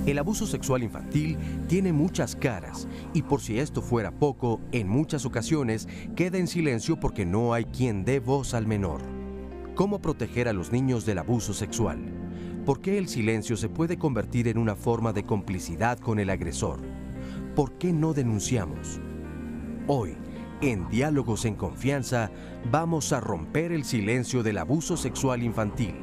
El abuso sexual infantil tiene muchas caras y por si esto fuera poco, en muchas ocasiones queda en silencio porque no hay quien dé voz al menor. ¿Cómo proteger a los niños del abuso sexual? ¿Por qué el silencio se puede convertir en una forma de complicidad con el agresor? ¿Por qué no denunciamos? Hoy, en Diálogos en Confianza, vamos a romper el silencio del abuso sexual infantil.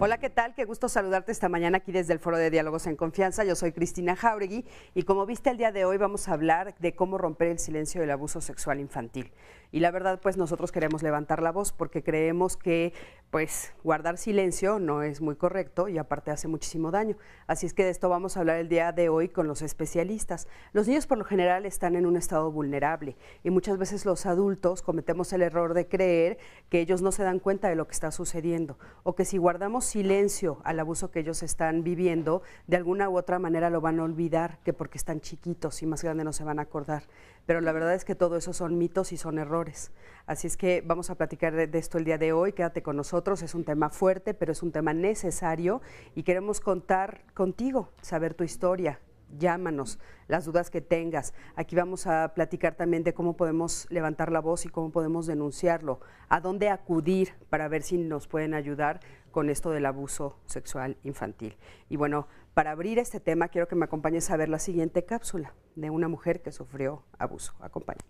Hola, ¿qué tal? Qué gusto saludarte esta mañana aquí desde el Foro de Diálogos en Confianza. Yo soy Cristina Jáuregui y como viste el día de hoy vamos a hablar de cómo romper el silencio del abuso sexual infantil. Y la verdad, pues nosotros queremos levantar la voz porque creemos que pues guardar silencio no es muy correcto y aparte hace muchísimo daño. Así es que de esto vamos a hablar el día de hoy con los especialistas. Los niños por lo general están en un estado vulnerable y muchas veces los adultos cometemos el error de creer que ellos no se dan cuenta de lo que está sucediendo o que si guardamos silencio al abuso que ellos están viviendo, de alguna u otra manera lo van a olvidar, que porque están chiquitos y más grandes no se van a acordar. Pero la verdad es que todo eso son mitos y son errores. Así es que vamos a platicar de esto el día de hoy. Quédate con nosotros, es un tema fuerte, pero es un tema necesario y queremos contar contigo, saber tu historia. Llámanos, las dudas que tengas. Aquí vamos a platicar también de cómo podemos levantar la voz y cómo podemos denunciarlo, a dónde acudir para ver si nos pueden ayudar con esto del abuso sexual infantil. Y bueno, para abrir este tema quiero que me acompañes a ver la siguiente cápsula de una mujer que sufrió abuso. Acompáñame.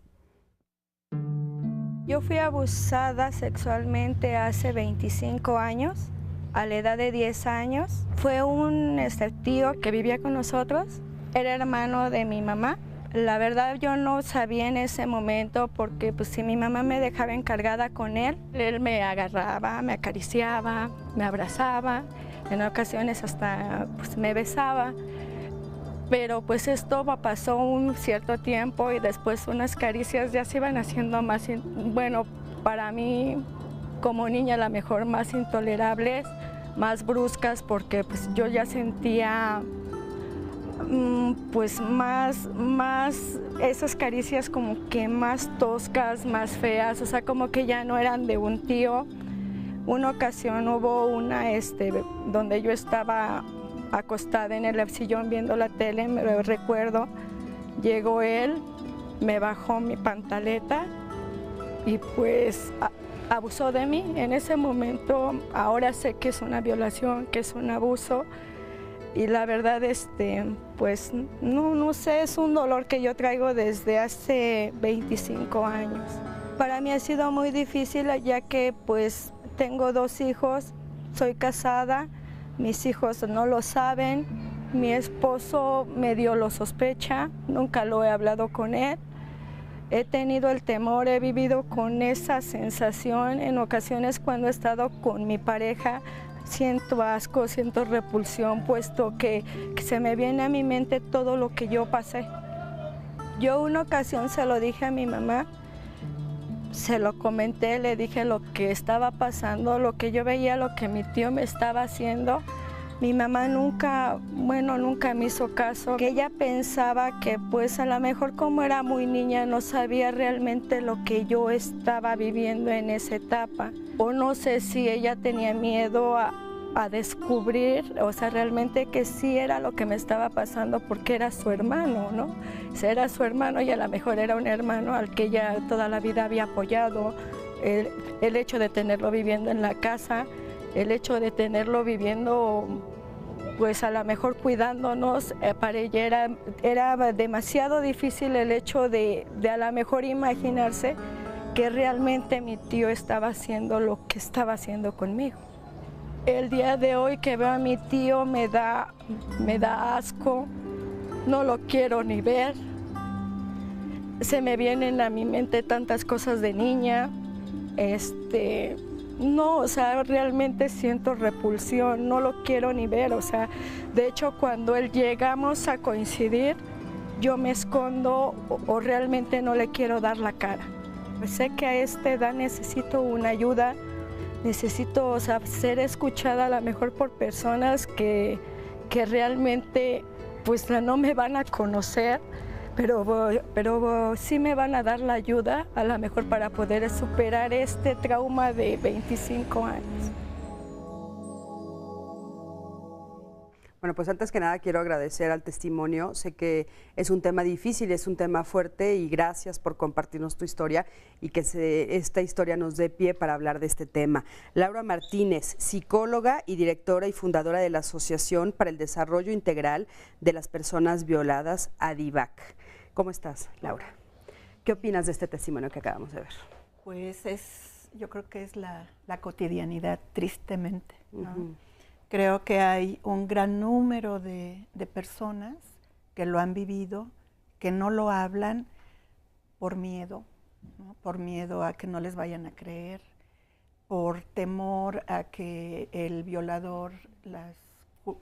Yo fui abusada sexualmente hace 25 años, a la edad de 10 años. Fue un tío que vivía con nosotros, era hermano de mi mamá. La verdad yo no sabía en ese momento porque pues si mi mamá me dejaba encargada con él me agarraba, me acariciaba, me abrazaba, en ocasiones hasta pues, me besaba. Pero pues esto pasó un cierto tiempo y después unas caricias ya se iban haciendo más, bueno, para mí como niña a lo mejor más intolerables, más bruscas, porque pues yo ya sentía pues más esas caricias como que más toscas, más feas, o sea, como que ya no eran de un tío. Una ocasión hubo una donde yo estaba acostada en el sillón viendo la tele, me lo recuerdo, llegó él, me bajó mi pantaleta y pues abusó de mí. En ese momento, ahora sé que es una violación, que es un abuso y la verdad, pues no sé, es un dolor que yo traigo desde hace 25 años. Para mí ha sido muy difícil ya que pues tengo 2 hijos, soy casada, mis hijos no lo saben, mi esposo medio lo sospecha, nunca lo he hablado con él. He tenido el temor, he vivido con esa sensación. En ocasiones cuando he estado con mi pareja, siento asco, siento repulsión, puesto que se me viene a mi mente todo lo que yo pasé. Yo una ocasión se lo dije a mi mamá, se lo comenté, le dije lo que estaba pasando, lo que yo veía, lo que mi tío me estaba haciendo. Mi mamá nunca me hizo caso, que ella pensaba que pues a lo mejor como era muy niña no sabía realmente lo que yo estaba viviendo en esa etapa. O no sé si ella tenía miedo a descubrir, o sea, realmente que sí era lo que me estaba pasando porque era su hermano, ¿no? Era su hermano y a lo mejor era un hermano al que ella toda la vida había apoyado. El hecho de tenerlo viviendo en la casa, el hecho de tenerlo viviendo, pues a lo mejor cuidándonos, para ella era demasiado difícil el hecho de a lo mejor imaginarse que realmente mi tío estaba haciendo lo que estaba haciendo conmigo. El día de hoy que veo a mi tío me da asco, no lo quiero ni ver. Se me vienen a mi mente tantas cosas de niña, no, o sea, realmente siento repulsión, no lo quiero ni ver, o sea, de hecho cuando él llegamos a coincidir, yo me escondo o realmente no le quiero dar la cara. Pues sé que a esta edad necesito una ayuda, necesito, o sea, ser escuchada a lo mejor por personas que realmente pues no me van a conocer, pero sí me van a dar la ayuda a lo mejor para poder superar este trauma de 25 años. Bueno, pues antes que nada quiero agradecer al testimonio. Sé que es un tema difícil, es un tema fuerte y gracias por compartirnos tu historia y que esta historia nos dé pie para hablar de este tema. Laura Martínez, psicóloga y directora y fundadora de la Asociación para el Desarrollo Integral de las Personas Violadas, ADIVAC. ¿Cómo estás, Laura? ¿Qué opinas de este testimonio que acabamos de ver? Pues yo creo que es la cotidianidad, tristemente, ¿no? Creo que hay un gran número de personas que lo han vivido, que no lo hablan por miedo, ¿no? Por miedo a que no les vayan a creer, por temor a que el violador las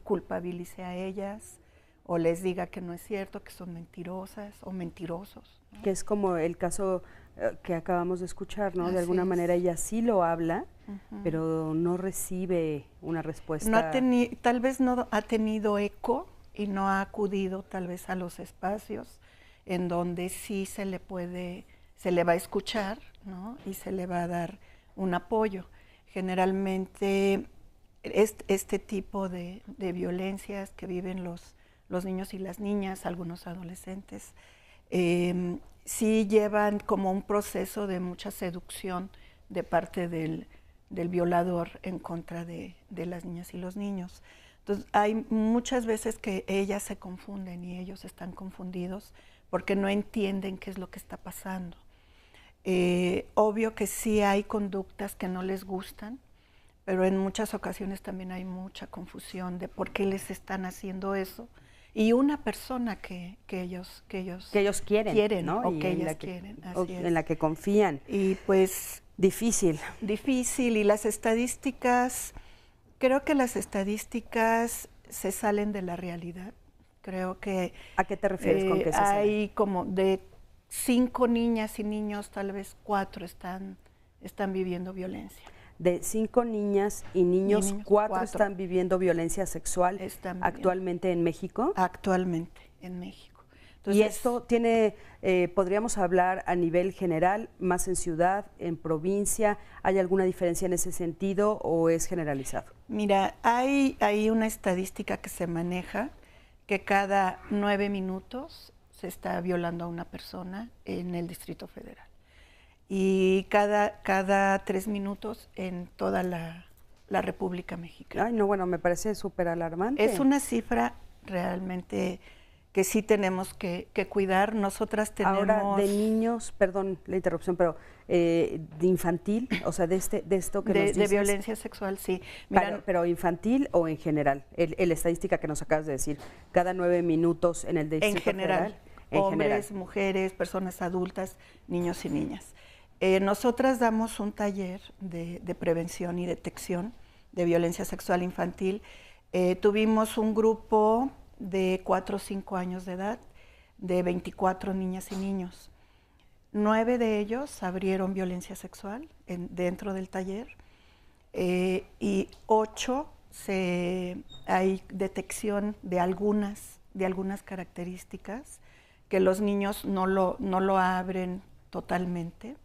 culpabilice a ellas o les diga que no es cierto, que son mentirosas o mentirosos, ¿no? Que es como el caso que acabamos de escuchar, ¿no? De alguna manera ella sí lo habla, pero no recibe una respuesta. Tal vez no ha tenido eco y no ha acudido tal vez a los espacios en donde sí se le va a escuchar, ¿no? Y se le va a dar un apoyo. Generalmente este tipo de violencias que viven los niños y las niñas, algunos adolescentes, sí llevan como un proceso de mucha seducción de parte del violador en contra de las niñas y los niños. Entonces hay muchas veces que ellas se confunden y ellos están confundidos porque no entienden qué es lo que está pasando. Obvio que sí hay conductas que no les gustan, pero en muchas ocasiones también hay mucha confusión de por qué les están haciendo eso. Y una persona que ellos quieren, ¿no? O que ellas quieren, así es. En la que confían. Y pues difícil, y las estadísticas, creo que las estadísticas se salen de la realidad. Creo que ¿a qué te refieres con que se salen? Hay como de 5 niñas y niños, tal vez 4 están viviendo violencia. De 5 niñas y niños, 4 están viviendo violencia sexual actualmente en México. Actualmente en México. Entonces, y esto tiene, podríamos hablar a nivel general, más en ciudad, en provincia. ¿Hay alguna diferencia en ese sentido o es generalizado? Mira, hay una estadística que se maneja que cada 9 minutos se está violando a una persona en el Distrito Federal. Y cada 3 minutos en toda la República Mexicana. Ay, no, bueno, me parece súper alarmante. Es una cifra realmente que sí tenemos que cuidar. Nosotras tenemos... Ahora, de niños, perdón la interrupción, pero de infantil, o sea, de esto que nos dices. De violencia sexual, sí. Mira, pero infantil o en general, la estadística que nos acabas de decir, cada 9 minutos en el Distrito Federal. Hombres, mujeres, personas adultas, niños y niñas. Nosotras damos un taller de prevención y detección de violencia sexual infantil. Tuvimos un grupo de 4 o 5 años de edad, de 24 niñas y niños. 9 de ellos abrieron violencia sexual dentro del taller y 8 hay detección de algunas características que los niños no lo abren totalmente.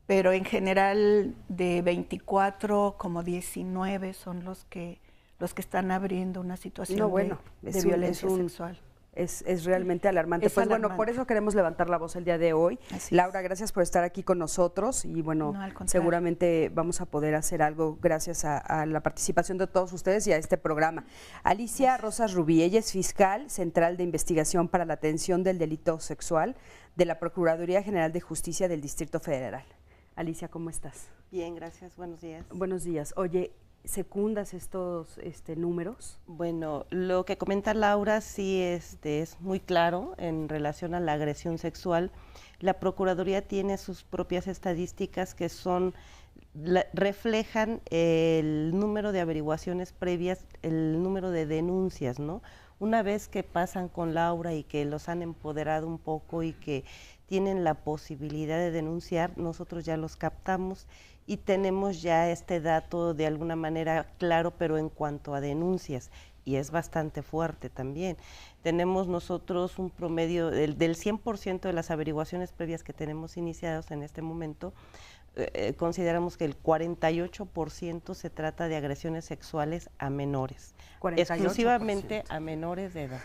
Pero en general de 24, como 19 son los que están abriendo una situación de violencia sexual. Es realmente alarmante. Pues bueno, por eso queremos levantar la voz el día de hoy. Laura, gracias por estar aquí con nosotros y bueno, seguramente vamos a poder hacer algo gracias a la participación de todos ustedes y a este programa. Alicia Rosas Rubí, ella es fiscal central de investigación para la atención del delito sexual de la Procuraduría General de Justicia del Distrito Federal. Alicia, ¿cómo estás? Bien, gracias. Buenos días. Buenos días. Oye, ¿secundas estos números? Bueno, lo que comenta Laura sí es muy claro en relación a la agresión sexual. La Procuraduría tiene sus propias estadísticas que son reflejan el número de averiguaciones previas, el número de denuncias, ¿no? Una vez que pasan con Laura y que los han empoderado un poco y que tienen la posibilidad de denunciar, nosotros ya los captamos y tenemos ya este dato de alguna manera claro, pero en cuanto a denuncias, y es bastante fuerte también. Tenemos nosotros un promedio del 100% de las averiguaciones previas que tenemos iniciadas en este momento, consideramos que el 48% se trata de agresiones sexuales a menores, 48%. Exclusivamente a menores de edad.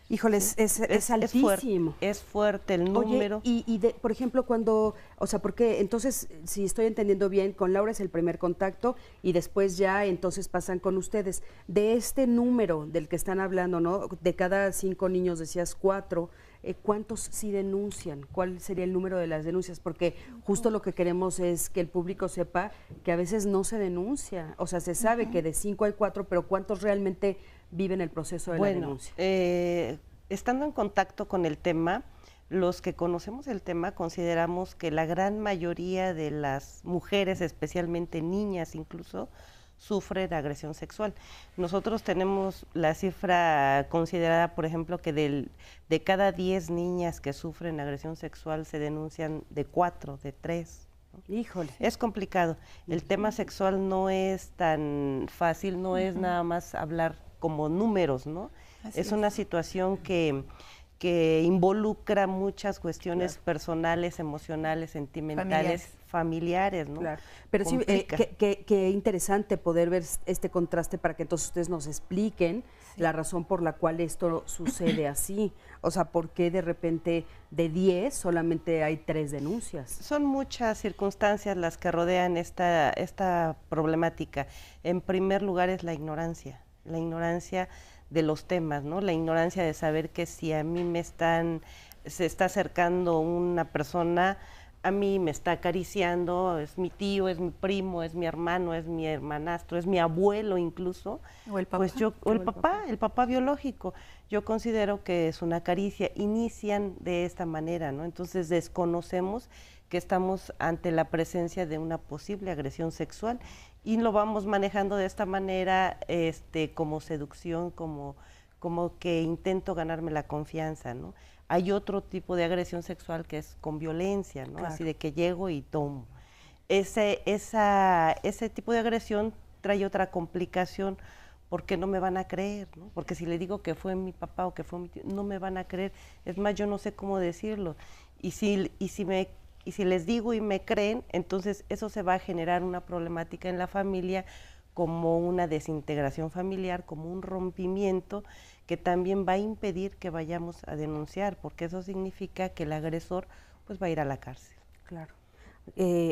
Híjoles, ¿sí? es altísimo. Es fuerte el número. Oye, por ejemplo, cuando, o sea, porque entonces, si estoy entendiendo bien, con Laura es el primer contacto y después ya entonces pasan con ustedes. De este número del que están hablando, ¿no? De cada 5 niños, decías 4, ¿cuántos sí denuncian? ¿Cuál sería el número de las denuncias? Porque justo lo que queremos es que el público sepa que a veces no se denuncia. O sea, se sabe que de 5 hay 4, pero ¿cuántos realmente viven el proceso de la denuncia? Estando en contacto con el tema, los que conocemos el tema consideramos que la gran mayoría de las mujeres, especialmente niñas incluso, sufren agresión sexual. Nosotros tenemos la cifra considerada, por ejemplo, que de cada 10 niñas que sufren agresión sexual se denuncian de 4, de 3. ¿no? Híjole. Es complicado. El tema sexual no es tan fácil, no es nada más hablar como números, ¿no? Es una situación que involucra muchas cuestiones personales, emocionales, sentimentales, familiares, ¿no? Claro. Pero sí, qué interesante poder ver este contraste para que entonces ustedes nos expliquen la razón por la cual esto sucede así. O sea, ¿por qué de repente de 10 solamente hay 3 denuncias? Son muchas circunstancias las que rodean esta problemática. En primer lugar es la ignorancia de los temas, ¿no? La ignorancia de saber que si a mí se está acercando una persona, a mí me está acariciando, es mi tío, es mi primo, es mi hermano, es mi hermanastro, es mi abuelo incluso, o el papá, pues el papá biológico. Yo considero que es una caricia, inician de esta manera, ¿no? Entonces desconocemos que estamos ante la presencia de una posible agresión sexual y lo vamos manejando de esta manera, como seducción, como que intento ganarme la confianza, ¿no? Hay otro tipo de agresión sexual que es con violencia, ¿no? Claro. Así de que llego y tomo. Ese tipo de agresión trae otra complicación porque no me van a creer, ¿no? Porque si le digo que fue mi papá o que fue mi tío, no me van a creer. Es más, yo no sé cómo decirlo. Y si les digo y me creen, entonces eso se va a generar una problemática en la familia, como una desintegración familiar, como un rompimiento que también va a impedir que vayamos a denunciar, porque eso significa que el agresor pues va a ir a la cárcel. Claro.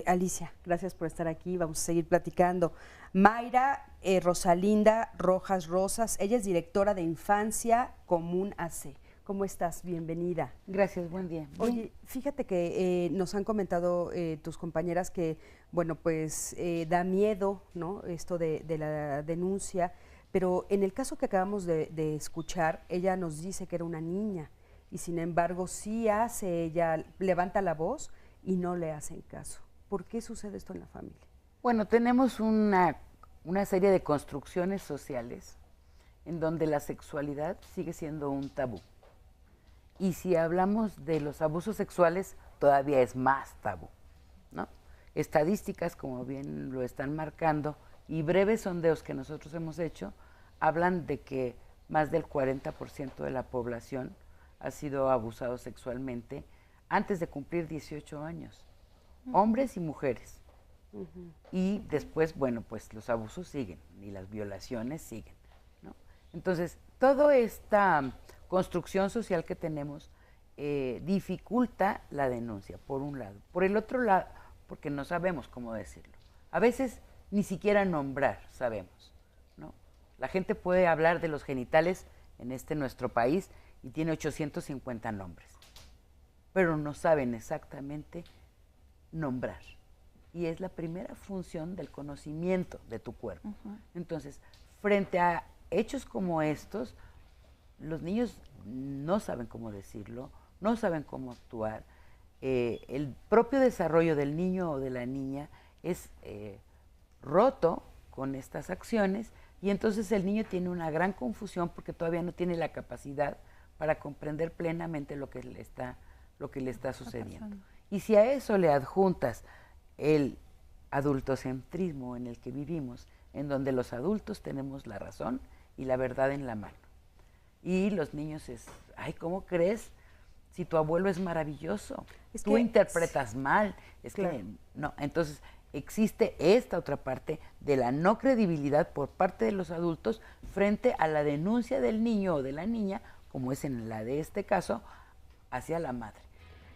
Alicia, gracias por estar aquí, vamos a seguir platicando. Mayra Rosalinda Rojas Rosas, ella es directora de Infancia Común AC. ¿Cómo estás? Bienvenida. Gracias, buen día. Oye, fíjate que nos han comentado tus compañeras que, bueno, pues da miedo, ¿no? Esto de la denuncia, pero en el caso que acabamos de escuchar, ella nos dice que era una niña y sin embargo sí ella levanta la voz y no le hacen caso. ¿Por qué sucede esto en la familia? Bueno, tenemos una serie de construcciones sociales en donde la sexualidad sigue siendo un tabú. Y si hablamos de los abusos sexuales, todavía es más tabú, ¿no? Estadísticas, como bien lo están marcando, y breves sondeos que nosotros hemos hecho, hablan de que más del 40% de la población ha sido abusado sexualmente antes de cumplir 18 años, hombres y mujeres. Y después, bueno, pues los abusos siguen y las violaciones siguen, ¿no? Entonces, toda esta construcción social que tenemos dificulta la denuncia, por un lado. Por el otro lado, porque no sabemos cómo decirlo. A veces ni siquiera nombrar sabemos, ¿no? La gente puede hablar de los genitales en nuestro país y tiene 850 nombres, pero no saben exactamente nombrar. Y es la primera función del conocimiento de tu cuerpo. Entonces, frente a hechos como estos, los niños no saben cómo decirlo, no saben cómo actuar. El propio desarrollo del niño o de la niña es roto con estas acciones y entonces el niño tiene una gran confusión porque todavía no tiene la capacidad para comprender plenamente lo que le está sucediendo. Y si a eso le adjuntas el adultocentrismo en el que vivimos, en donde los adultos tenemos la razón y la verdad en la mano, y los niños es, ay, ¿cómo crees? Si tu abuelo es maravilloso, tú interpretas mal, claro. Que no. Entonces existe esta otra parte de la no credibilidad por parte de los adultos frente a la denuncia del niño o de la niña, como es en la de este caso, hacia la madre.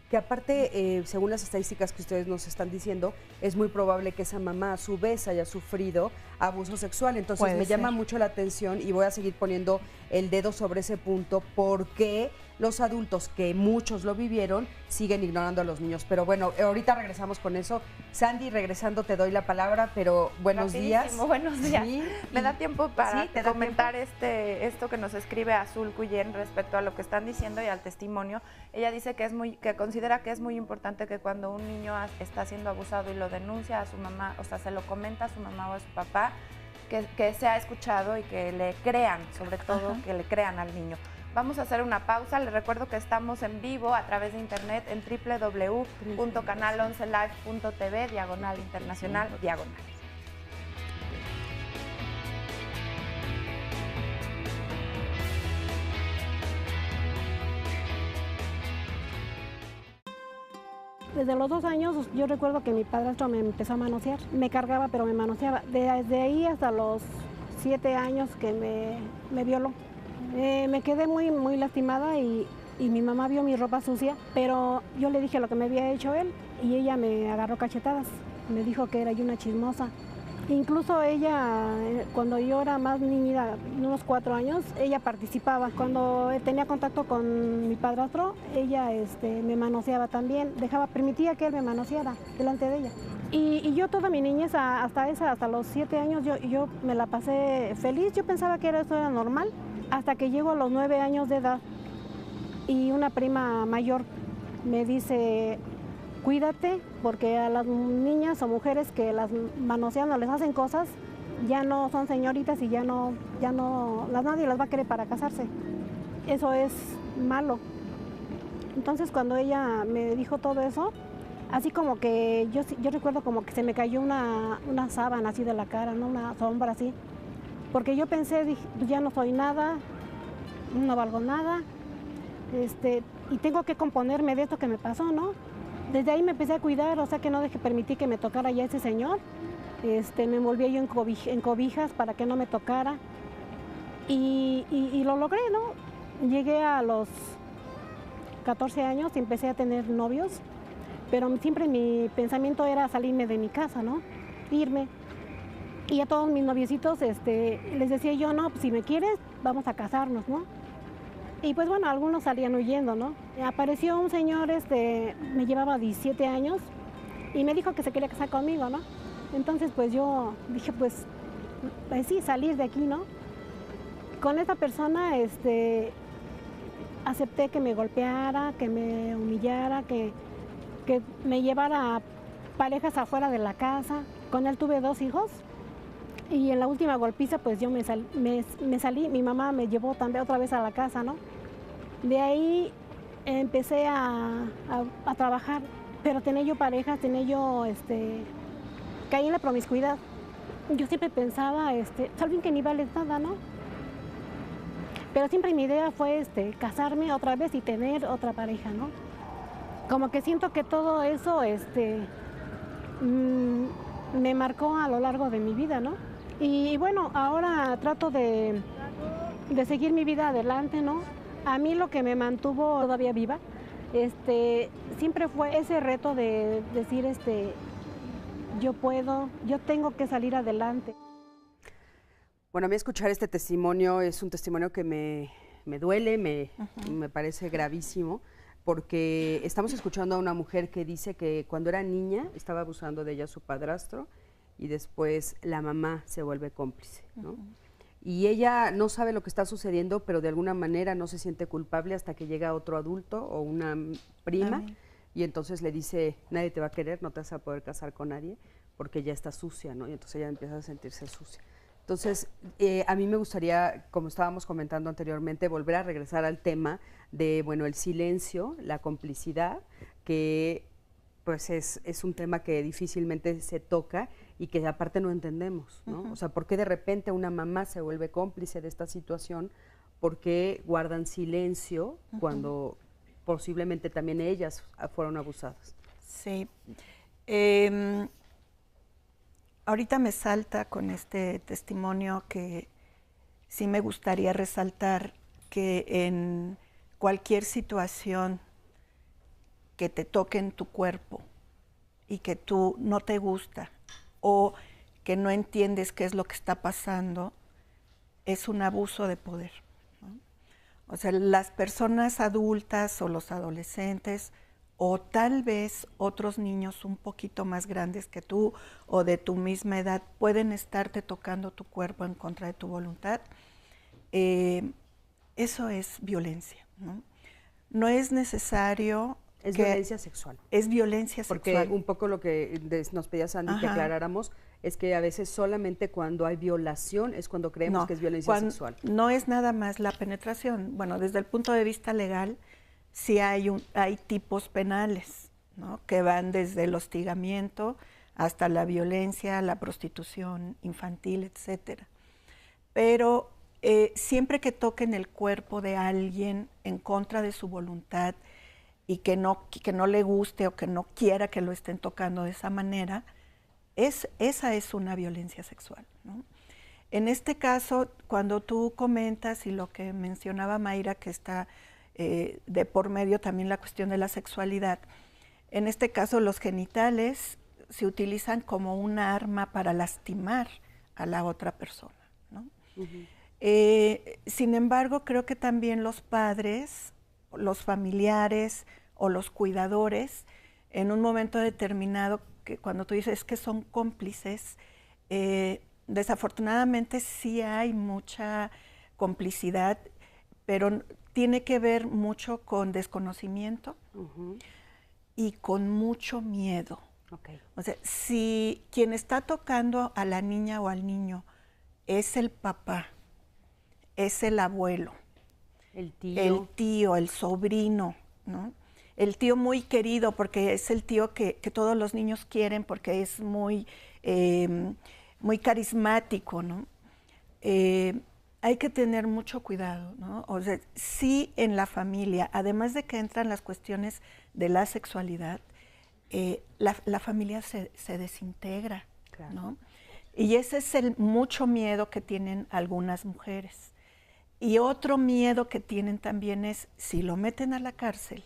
Que aparte, según las estadísticas que ustedes nos están diciendo, es muy probable que esa mamá a su vez haya sufrido abuso sexual. Entonces me llama mucho la atención y voy a seguir poniendo el dedo sobre ese punto, porque los adultos, que muchos lo vivieron, siguen ignorando a los niños. Pero bueno, ahorita regresamos con eso. Sandy, regresando te doy la palabra, pero buenos días. Buenos días. Sí, me da tiempo para ¿sí? comentar esto que nos escribe Azul Cuyen respecto a lo que están diciendo y al testimonio. Ella dice que considera que es muy importante que cuando un niño está siendo abusado y lo denuncia a su mamá, o sea, se lo comenta a su mamá o a su papá, que sea escuchado y que le crean, sobre todo que le crean al niño. Vamos a hacer una pausa. Les recuerdo que estamos en vivo a través de internet en www.canal11live.tv/internacional/. Desde los 2 años yo recuerdo que mi padrastro me empezó a manosear, me cargaba pero me manoseaba. Desde ahí hasta los 7 años que me violó. Me quedé muy lastimada y mi mamá vio mi ropa sucia, pero yo le dije lo que me había hecho él y ella me agarró cachetadas, me dijo que era yo una chismosa. Incluso ella, cuando yo era más niña, unos 4 años, ella participaba. Cuando tenía contacto con mi padrastro, ella me manoseaba también, permitía que él me manoseara delante de ella. Y yo toda mi niñez, hasta los 7 años, yo me la pasé feliz. Yo pensaba que eso era normal, hasta que llego a los 9 años de edad y una prima mayor me dice: cuídate, porque a las niñas o mujeres que las manosean o les hacen cosas, ya no son señoritas y ya no nadie las va a querer para casarse. Eso es malo. Entonces cuando ella me dijo todo eso, así como que yo recuerdo como que se me cayó una sábana así de la cara, ¿no? Una sombra así. Porque yo pensé, dije, pues ya no soy nada, no valgo nada, y tengo que componerme de esto que me pasó, ¿no? Desde ahí me empecé a cuidar, o sea que no permití que me tocara ya ese señor. Me envolvía yo en cobijas para que no me tocara. Y lo logré, ¿no? Llegué a los 14 años y empecé a tener novios, pero siempre mi pensamiento era salirme de mi casa, ¿no? Irme. Y a todos mis noviecitos les decía yo: no, pues si me quieres, vamos a casarnos, ¿no? Y pues bueno, algunos salían huyendo, ¿no? Apareció un señor, me llevaba 17 años y me dijo que se quería casar conmigo, ¿no? Entonces pues yo dije, pues sí, salir de aquí, ¿no? Con esta persona acepté que me golpeara, que me humillara, que me llevara a parejas afuera de la casa. Con él tuve 2 hijos. Y en la última golpiza, pues yo me salí, mi mamá me llevó también otra vez a la casa, ¿no? De ahí empecé a trabajar, pero tenía yo parejas, caí en la promiscuidad. Yo siempre pensaba, alguien que ni vale nada, ¿no? Pero siempre mi idea fue casarme otra vez y tener otra pareja, ¿no? Como que siento que todo eso me marcó a lo largo de mi vida, ¿no? Y bueno, ahora trato de seguir mi vida adelante, ¿no? A mí lo que me mantuvo todavía viva, siempre fue ese reto de decir, yo puedo, yo tengo que salir adelante. Bueno, a mí escuchar este testimonio es un testimonio que me duele, me parece gravísimo, porque estamos escuchando a una mujer que dice que cuando era niña estaba abusando de ella su padrastro, y después la mamá se vuelve cómplice, ¿no? Y ella no sabe lo que está sucediendo, pero de alguna manera no se siente culpable hasta que llega otro adulto o una prima, y entonces le dice: nadie te va a querer, no te vas a poder casar con nadie, porque ya está sucia, ¿no? Y entonces ella empieza a sentirse sucia. Entonces, a mí me gustaría, como estábamos comentando anteriormente, volver a regresar al tema de, bueno, el silencio, la complicidad, que pues es un tema que difícilmente se toca y que aparte no entendemos, ¿no? O sea, ¿por qué de repente una mamá se vuelve cómplice de esta situación? ¿Por qué guardan silencio cuando posiblemente también ellas fueron abusadas? Sí. Ahorita me salta con este testimonio que sí me gustaría resaltar que en cualquier situación que te toque en tu cuerpo y que tú no te gusta o que no entiendes qué es lo que está pasando, es un abuso de poder, ¿no? O sea, las personas adultas o los adolescentes o tal vez otros niños un poquito más grandes que tú o de tu misma edad pueden estarte tocando tu cuerpo en contra de tu voluntad. Eso es violencia, ¿no? No es necesario. Es violencia sexual. Es violencia porque sexual. Porque un poco lo que nos pedía Sandy que aclaráramos es que a veces solamente cuando hay violación es cuando creemos que es violencia sexual. No es nada más la penetración. Bueno, desde el punto de vista legal, sí hay tipos penales, ¿no? Que van desde el hostigamiento hasta la violencia, la prostitución infantil, etcétera. Pero siempre que toquen el cuerpo de alguien en contra de su voluntad y que no le guste o que no quiera que lo estén tocando de esa manera, esa es una violencia sexual, ¿no? En este caso, cuando tú comentas y lo que mencionaba Mayra, que está de por medio también la cuestión de la sexualidad, en este caso los genitales se utilizan como una arma para lastimar a la otra persona, ¿no? Sin embargo, creo que también los padres, los familiares o los cuidadores, en un momento determinado, que cuando tú dices que son cómplices, desafortunadamente sí hay mucha complicidad, pero tiene que ver mucho con desconocimiento y con mucho miedo. O sea, si quien está tocando a la niña o al niño es el papá, es el abuelo, el tío, el sobrino, ¿no? El tío muy querido, porque es el tío que todos los niños quieren porque es muy, muy carismático, ¿no? Hay que tener mucho cuidado, ¿no? O sea, sí, en la familia, además de que entran las cuestiones de la sexualidad, la familia se desintegra, claro, ¿no? Y ese es el mucho miedo que tienen algunas mujeres. Y otro miedo que tienen también es, si lo meten a la cárcel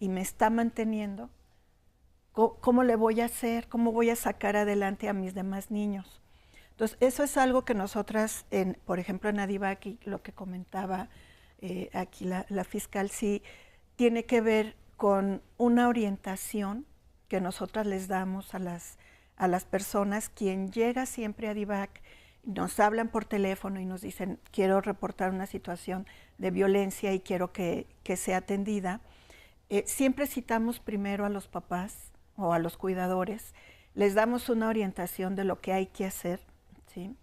y me está manteniendo, ¿cómo le voy a hacer? ¿Cómo voy a sacar adelante a mis demás niños? Entonces, eso es algo que nosotras, por ejemplo, en Adivac, y lo que comentaba aquí la fiscal, sí tiene que ver con una orientación que nosotras les damos a las personas. Quien llega siempre a Adivac, nos hablan por teléfono y nos dicen, quiero reportar una situación de violencia y quiero que sea atendida. Siempre citamos primero a los papás o a los cuidadores, les damos una orientación de lo que hay que hacer, ¿sí?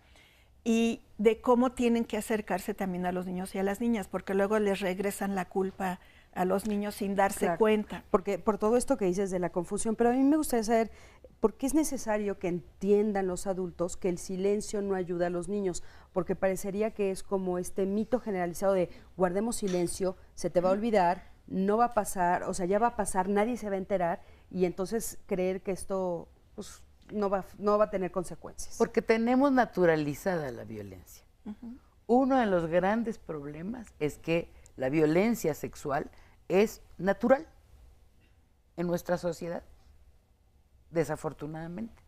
Y de cómo tienen que acercarse también a los niños y a las niñas, porque luego les regresan la culpa a los niños sin darse cuenta. Porque por todo esto que dices de la confusión, pero a mí me gustaría saber por qué es necesario que entiendan los adultos que el silencio no ayuda a los niños, porque parecería que es como este mito generalizado de guardemos silencio, se te va a olvidar, no va a pasar, o sea, ya va a pasar, nadie se va a enterar, y entonces creer que esto pues, no va a tener consecuencias. Porque tenemos naturalizada la violencia. Uno de los grandes problemas es que la violencia sexual es natural en nuestra sociedad, desafortunadamente.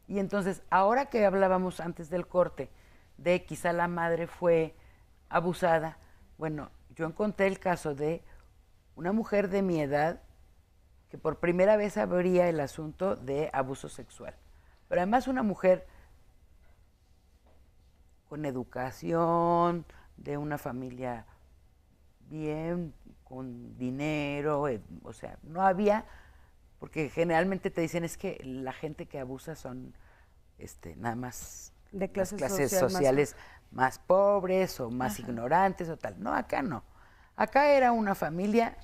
Y entonces, ahora que hablábamos antes del corte, de quizá la madre fue abusada, bueno, yo encontré el caso de una mujer de mi edad que por primera vez abría el asunto de abuso sexual. Pero además una mujer con educación, de una familia bien, con dinero, o sea, no había porque generalmente te dicen es que la gente que abusa son nada más de las clases sociales más pobres o más Ajá. ignorantes o tal. No, acá no. Acá era una familia,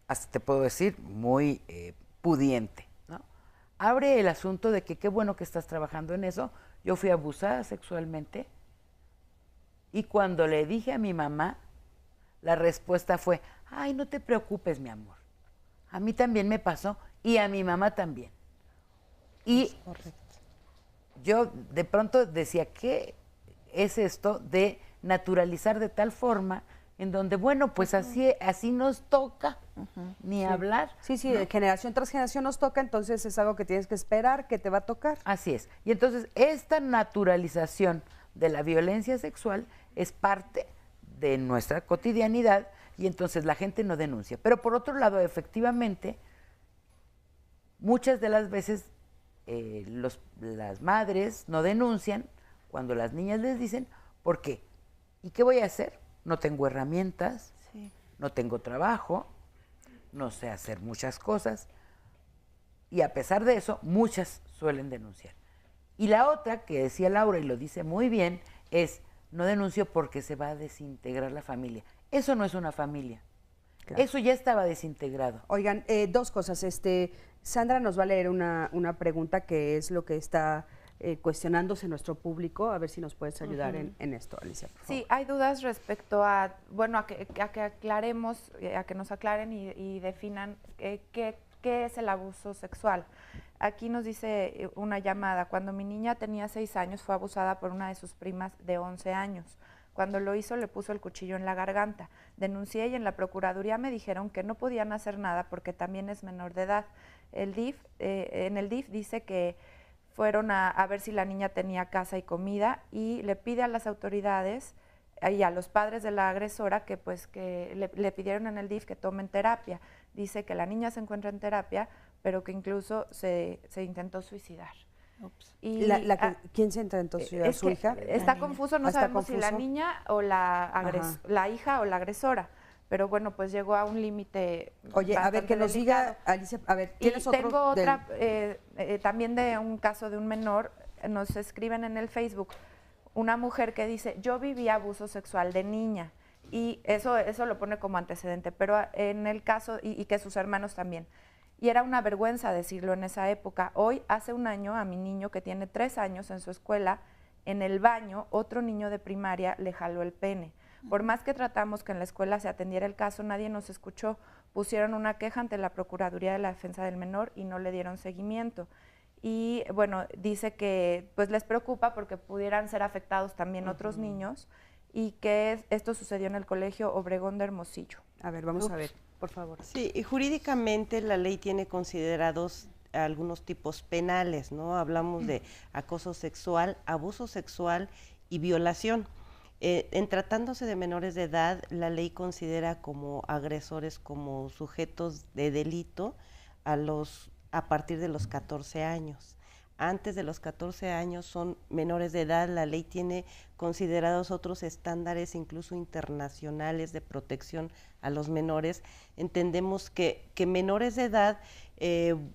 hasta te puedo decir, muy pudiente, ¿no? Abre el asunto de que qué bueno que estás trabajando en eso. Yo fui abusada sexualmente y cuando le dije a mi mamá, la respuesta fue, ay, no te preocupes, mi amor. A mí también me pasó y a mi mamá también. Y yo de pronto decía, ¿qué es esto de naturalizar de tal forma en donde, bueno, pues así nos toca, ni hablar? Sí, ¿no? de generación tras generación nos toca, entonces es algo que tienes que esperar, que te va a tocar. Así es. Y entonces esta naturalización de la violencia sexual es parte de nuestra cotidianidad y entonces la gente no denuncia. Pero por otro lado, efectivamente, muchas de las veces las madres no denuncian cuando las niñas les dicen, ¿por qué? ¿Y qué voy a hacer? No tengo herramientas, no tengo trabajo, no sé hacer muchas cosas. Y a pesar de eso, muchas suelen denunciar. Y la otra, que decía Laura y lo dice muy bien, es no denuncio porque se va a desintegrar la familia. Eso no es una familia. Claro. Eso ya estaba desintegrado. Oigan, dos cosas. Sandra nos va a leer una pregunta que es lo que está cuestionándose nuestro público. A ver si nos puedes ayudar en esto, Alicia, por favor. Sí, hay dudas respecto a, bueno, a que aclaremos, a que nos aclaren y definan qué es el abuso sexual. Aquí nos dice una llamada, cuando mi niña tenía 6 años fue abusada por una de sus primas de 11 años. Cuando lo hizo le puso el cuchillo en la garganta. Denuncié y en la Procuraduría me dijeron que no podían hacer nada porque también es menor de edad. En el DIF dice que fueron a ver si la niña tenía casa y comida y le pide a las autoridades y a los padres de la agresora que le pidieron en el DIF que tomen terapia. Dice que la niña se encuentra en terapia, pero que incluso se intentó suicidar. Y ¿quién se intentó suicidar? ¿Su hija? Está confuso, no sabemos si la niña o la hija o la agresora. Pero bueno, pues llegó a un límite. Oye, a ver, que nos diga, Alicia, a ver, ¿tienes otro? Tengo otra, también de un caso de un menor, nos escriben en el Facebook, una mujer que dice, yo viví abuso sexual de niña, y eso lo pone como antecedente, pero en el caso, y que sus hermanos también, y era una vergüenza decirlo en esa época. Hoy, hace un año, a mi niño que tiene 3 años en su escuela, en el baño, otro niño de primaria le jaló el pene. Por más que tratamos que en la escuela se atendiera el caso, nadie nos escuchó. Pusieron una queja ante la Procuraduría de la Defensa del Menor y no le dieron seguimiento. Y bueno, dice que pues les preocupa porque pudieran ser afectados también otros niños y que esto sucedió en el Colegio Obregón de Hermosillo. A ver, vamos a ver, por favor. Sí, y jurídicamente la ley tiene considerados algunos tipos penales, ¿no? Hablamos de acoso sexual, abuso sexual y violación. En tratándose de menores de edad, la ley considera como agresores, como sujetos de delito a partir de los 14 años. Antes de los 14 años son menores de edad, la ley tiene considerados otros estándares, incluso internacionales, de protección a los menores. Entendemos que menores de edad,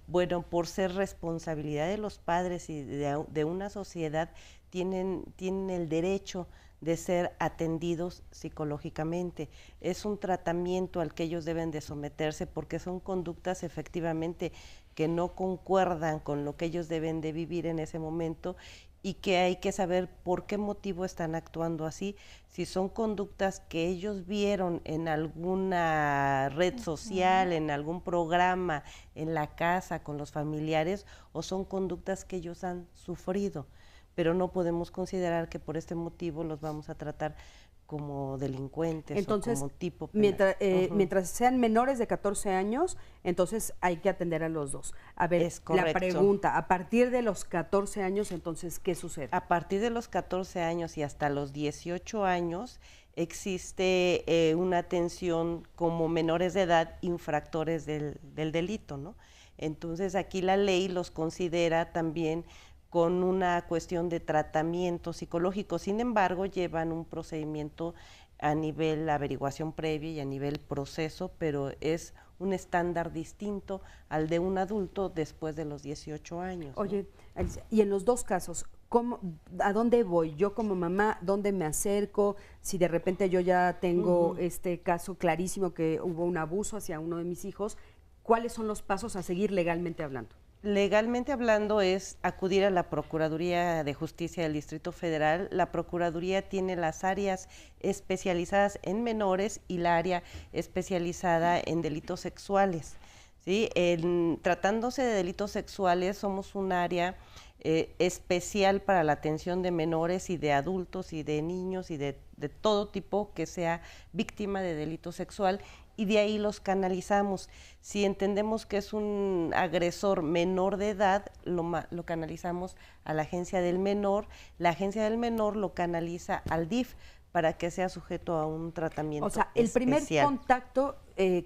bueno, por ser responsabilidad de los padres y de una sociedad, tienen el derecho de ser atendidos psicológicamente. Es un tratamiento al que ellos deben de someterse porque son conductas efectivamente que no concuerdan con lo que ellos deben de vivir en ese momento y que hay que saber por qué motivo están actuando así, si son conductas que ellos vieron en alguna red social, en algún programa, en la casa, con los familiares, o son conductas que ellos han sufrido. Pero no podemos considerar que por este motivo los vamos a tratar como delincuentes. Entonces, o como tipo penal. mientras sean menores de 14 años, entonces hay que atender a los dos. A ver, la pregunta, a partir de los 14 años, entonces, ¿qué sucede? A partir de los 14 años y hasta los 18 años existe una atención como menores de edad infractores del delito, ¿no? Entonces aquí la ley los considera también con una cuestión de tratamiento psicológico. Sin embargo, llevan un procedimiento a nivel averiguación previa y a nivel proceso, pero es un estándar distinto al de un adulto después de los 18 años. Oye, Alicia, y en los dos casos, ¿a dónde voy? Yo como mamá, ¿dónde me acerco? Si de repente yo ya tengo este caso clarísimo que hubo un abuso hacia uno de mis hijos, ¿cuáles son los pasos a seguir legalmente hablando? Legalmente hablando es acudir a la Procuraduría de Justicia del Distrito Federal. La Procuraduría tiene las áreas especializadas en menores y la área especializada en delitos sexuales. ¿Sí? Tratándose de delitos sexuales, somos un área especial para la atención de menores y de adultos y de niños y de todo tipo que sea víctima de delito sexual, y de ahí los canalizamos. Si entendemos que es un agresor menor de edad, lo canalizamos a la agencia del menor. La agencia del menor lo canaliza al DIF para que sea sujeto a un tratamiento especial. O sea, el primer contacto,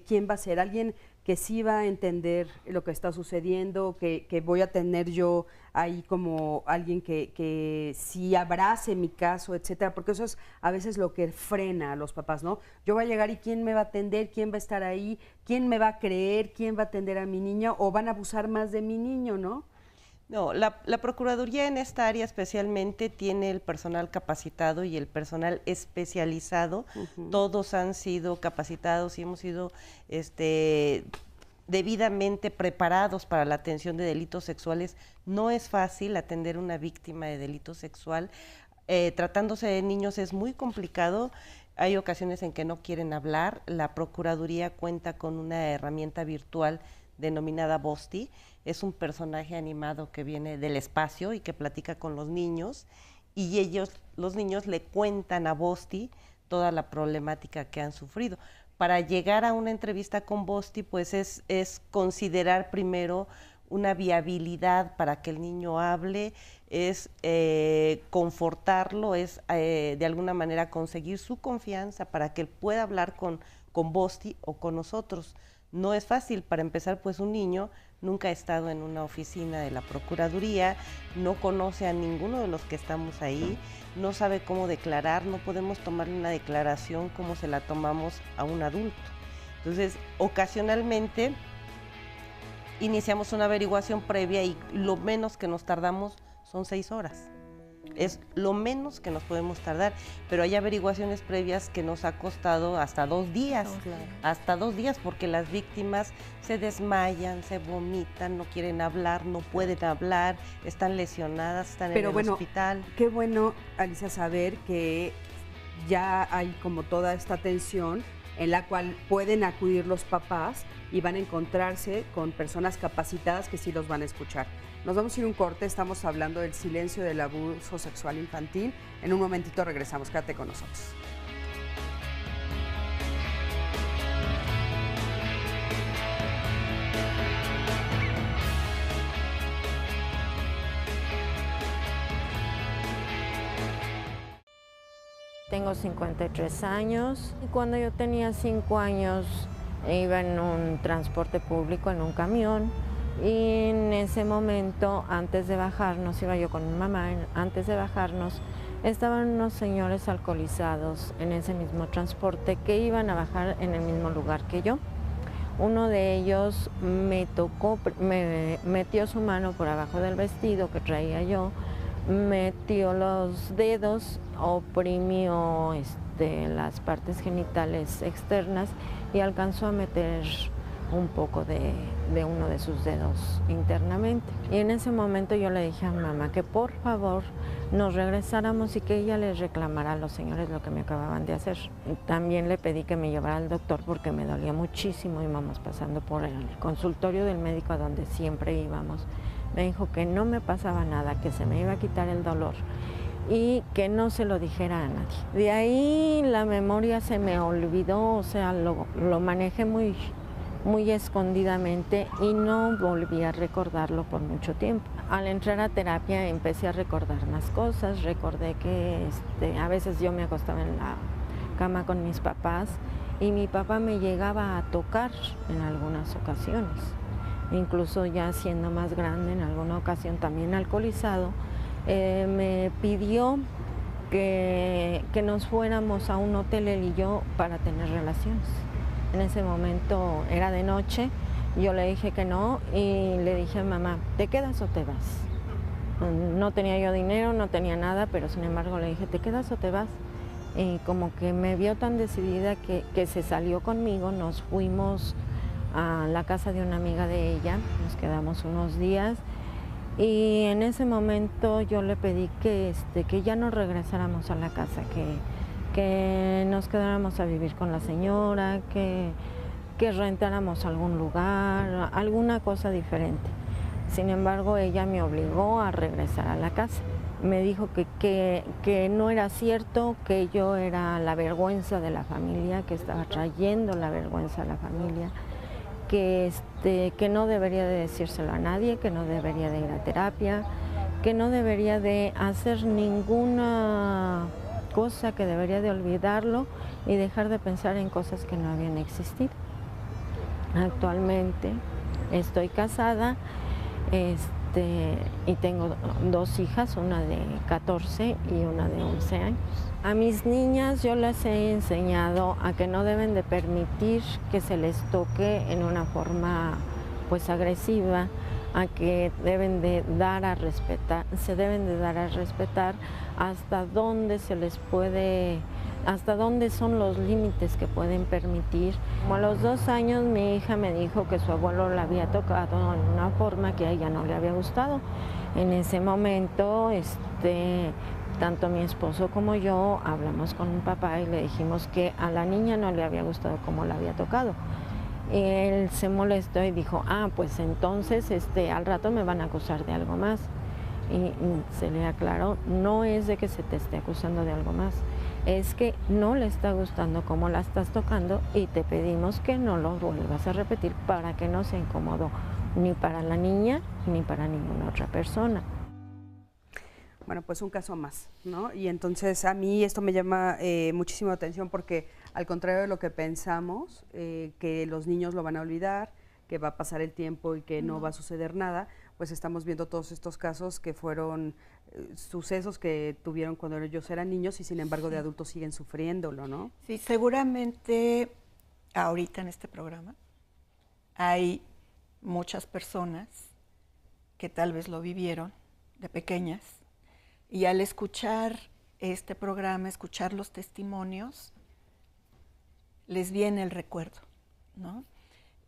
¿quién va a ser? ¿Alguien que sí va a entender lo que está sucediendo, que voy a tener yo ahí como alguien que sí abrace mi caso, etcétera? Porque eso es a veces lo que frena a los papás, ¿no? Yo voy a llegar y ¿quién me va a atender? ¿Quién va a estar ahí? ¿Quién me va a creer? ¿Quién va a atender a mi niño? ¿O van a abusar más de mi niño, no? No, la Procuraduría en esta área especialmente tiene el personal capacitado y el personal especializado. Todos han sido capacitados y hemos sido debidamente preparados para la atención de delitos sexuales. No es fácil atender a una víctima de delito sexual. Tratándose de niños es muy complicado. Hay ocasiones en que no quieren hablar. La Procuraduría cuenta con una herramienta virtual denominada Bosti. Es un personaje animado que viene del espacio y que platica con los niños, y los niños le cuentan a Bosti toda la problemática que han sufrido. Para llegar a una entrevista con Bosti, pues es considerar primero una viabilidad para que el niño hable, es confortarlo, es de alguna manera conseguir su confianza para que él pueda hablar con Bosti o con nosotros. No es fácil. Para empezar, pues un niño nunca ha estado en una oficina de la Procuraduría, no conoce a ninguno de los que estamos ahí, no sabe cómo declarar, no podemos tomarle una declaración como se la tomamos a un adulto. Entonces, ocasionalmente iniciamos una averiguación previa y lo menos que nos tardamos son 6 horas. Es lo menos que nos podemos tardar, pero hay averiguaciones previas que nos ha costado hasta 2 días, hasta 2 días, porque las víctimas se desmayan, se vomitan, no quieren hablar, no pueden hablar, están lesionadas, están en el hospital. Qué bueno, Alicia, saber que ya hay como toda esta atención en la cual pueden acudir los papás y van a encontrarse con personas capacitadas que sí los van a escuchar. Nos vamos a ir a un corte, estamos hablando del silencio del abuso sexual infantil. En un momentito regresamos, quédate con nosotros. Tengo 53 años y cuando yo tenía 5 años iba en un transporte público, en un camión, y en ese momento, antes de bajarnos, iba yo con mi mamá, antes de bajarnos, estaban unos señores alcoholizados en ese mismo transporte que iban a bajar en el mismo lugar que yo. Uno de ellos me metió su mano por abajo del vestido que traía yo, metió los dedos, oprimió las partes genitales externas y alcanzó a meter un poco de uno de sus dedos internamente. Y en ese momento yo le dije a mi mamá que por favor nos regresáramos y que ella les reclamara a los señores lo que me acababan de hacer. También le pedí que me llevara al doctor porque me dolía muchísimo. Íbamos pasando por el consultorio del médico a donde siempre íbamos. Me dijo que no me pasaba nada, que se me iba a quitar el dolor y que no se lo dijera a nadie. De ahí la memoria se me olvidó, o sea, lo manejé muy escondidamente y no volví a recordarlo por mucho tiempo. Al entrar a terapia empecé a recordar más cosas, recordé que a veces yo me acostaba en la cama con mis papás y mi papá me llegaba a tocar en algunas ocasiones. Incluso ya siendo más grande, en alguna ocasión también alcoholizado, me pidió que nos fuéramos a un hotel él y yo para tener relaciones. En ese momento era de noche, yo le dije que no y le dije a mamá, ¿te quedas o te vas? No tenía yo dinero, no tenía nada, pero sin embargo le dije, ¿te quedas o te vas? Y como que me vio tan decidida que se salió conmigo, nos fuimos a la casa de una amiga de ella, nos quedamos unos días y en ese momento yo le pedí que ya no regresáramos a la casa, que nos quedáramos a vivir con la señora, que rentáramos algún lugar, alguna cosa diferente. Sin embargo, ella me obligó a regresar a la casa. Me dijo que no era cierto, que yo era la vergüenza de la familia, que estaba trayendo la vergüenza a la familia, que no debería de decírselo a nadie, que no debería de ir a terapia, que no debería de hacer ninguna cosa, que debería de olvidarlo y dejar de pensar en cosas que no habían existido. Actualmente estoy casada y tengo 2 hijas, una de 14 y una de 11 años. A mis niñas yo les he enseñado a que no deben de permitir que se les toque en una forma pues agresiva, a que deben de dar a respetar, se deben de dar a respetar hasta dónde se les puede, hasta dónde son los límites que pueden permitir. Como a los 2 años mi hija me dijo que su abuelo la había tocado en una forma que a ella no le había gustado. En ese momento, tanto mi esposo como yo hablamos con mi papá y le dijimos que a la niña no le había gustado cómo la había tocado. Él se molestó y dijo, pues entonces al rato me van a acusar de algo más. Y se le aclaró, no es de que se te esté acusando de algo más, es que no le está gustando cómo la estás tocando y te pedimos que no lo vuelvas a repetir para que no se incomodó ni para la niña ni para ninguna otra persona. Bueno, pues un caso más, ¿no? Y entonces a mí esto me llama muchísimo la atención porque al contrario de lo que pensamos, que los niños lo van a olvidar, que va a pasar el tiempo y que no va a suceder nada, pues estamos viendo todos estos casos que fueron sucesos que tuvieron cuando ellos eran niños y sin embargo de adultos siguen sufriéndolo, ¿no? Sí, seguramente ahorita en este programa hay muchas personas que tal vez lo vivieron de pequeñas y al escuchar este programa, escuchar los testimonios, les viene el recuerdo, ¿no?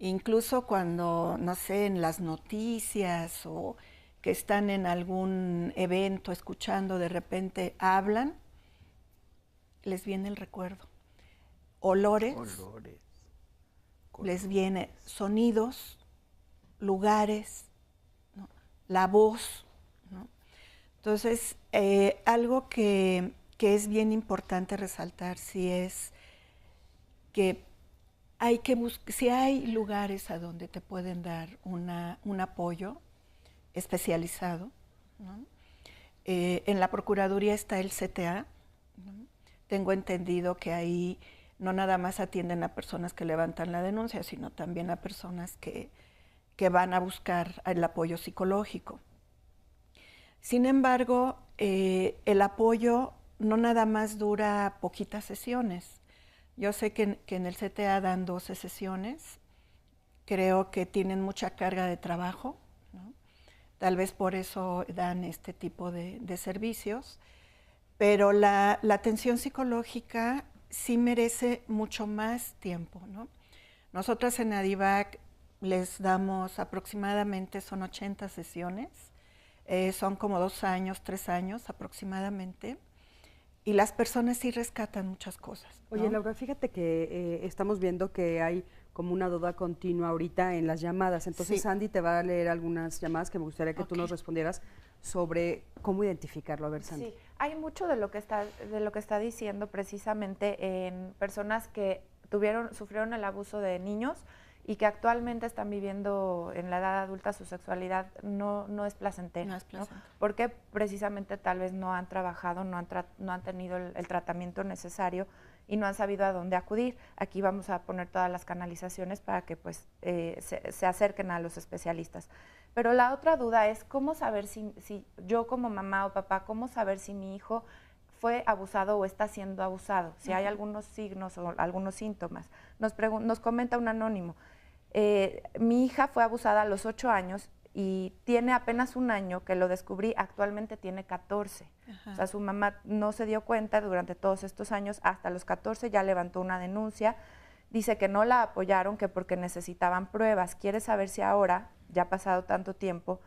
Incluso cuando, no sé, en las noticias o que están en algún evento escuchando, de repente hablan, les viene el recuerdo. Olores. Les viene sonidos, lugares, ¿no? La voz, ¿no? Entonces, algo que es bien importante resaltar sí es que hay que buscar, si hay lugares a donde te pueden dar un apoyo especializado, ¿no? En la Procuraduría está el CTA, ¿no? Tengo entendido que ahí no nada más atienden a personas que levantan la denuncia, sino también a personas que van a buscar el apoyo psicológico. Sin embargo, el apoyo no nada más dura poquitas sesiones. Yo sé que en el CTA dan 12 sesiones, creo que tienen mucha carga de trabajo, ¿no? Tal vez por eso dan este tipo de servicios, pero la atención psicológica sí merece mucho más tiempo, ¿no? Nosotras en ADIVAC les damos aproximadamente, son 80 sesiones, son como 2 años, 3 años aproximadamente. Y las personas sí rescatan muchas cosas, ¿no? Oye, Laura, fíjate que estamos viendo que hay como una duda continua ahorita en las llamadas. Entonces, sí. Andy te va a leer algunas llamadas que me gustaría que tú nos respondieras sobre cómo identificarlo. A ver, Sandy. Sí, hay mucho de lo que está diciendo precisamente en personas que sufrieron el abuso de niños y que actualmente están viviendo en la edad adulta su sexualidad no es placentera. No es placentera. ¿No? Porque precisamente tal vez no han trabajado, no han tenido el tratamiento necesario y no han sabido a dónde acudir. Aquí vamos a poner todas las canalizaciones para que pues, se acerquen a los especialistas. Pero la otra duda es cómo saber si yo como mamá o papá, cómo saber si mi hijo fue abusado o está siendo abusado, si hay algunos signos o algunos síntomas. Nos comenta un anónimo, mi hija fue abusada a los 8 años y tiene apenas 1 año que lo descubrí, actualmente tiene 14. O sea, su mamá no se dio cuenta durante todos estos años, hasta los 14 ya levantó una denuncia, dice que no la apoyaron, que porque necesitaban pruebas, quiere saber si ahora, ya ha pasado tanto tiempo,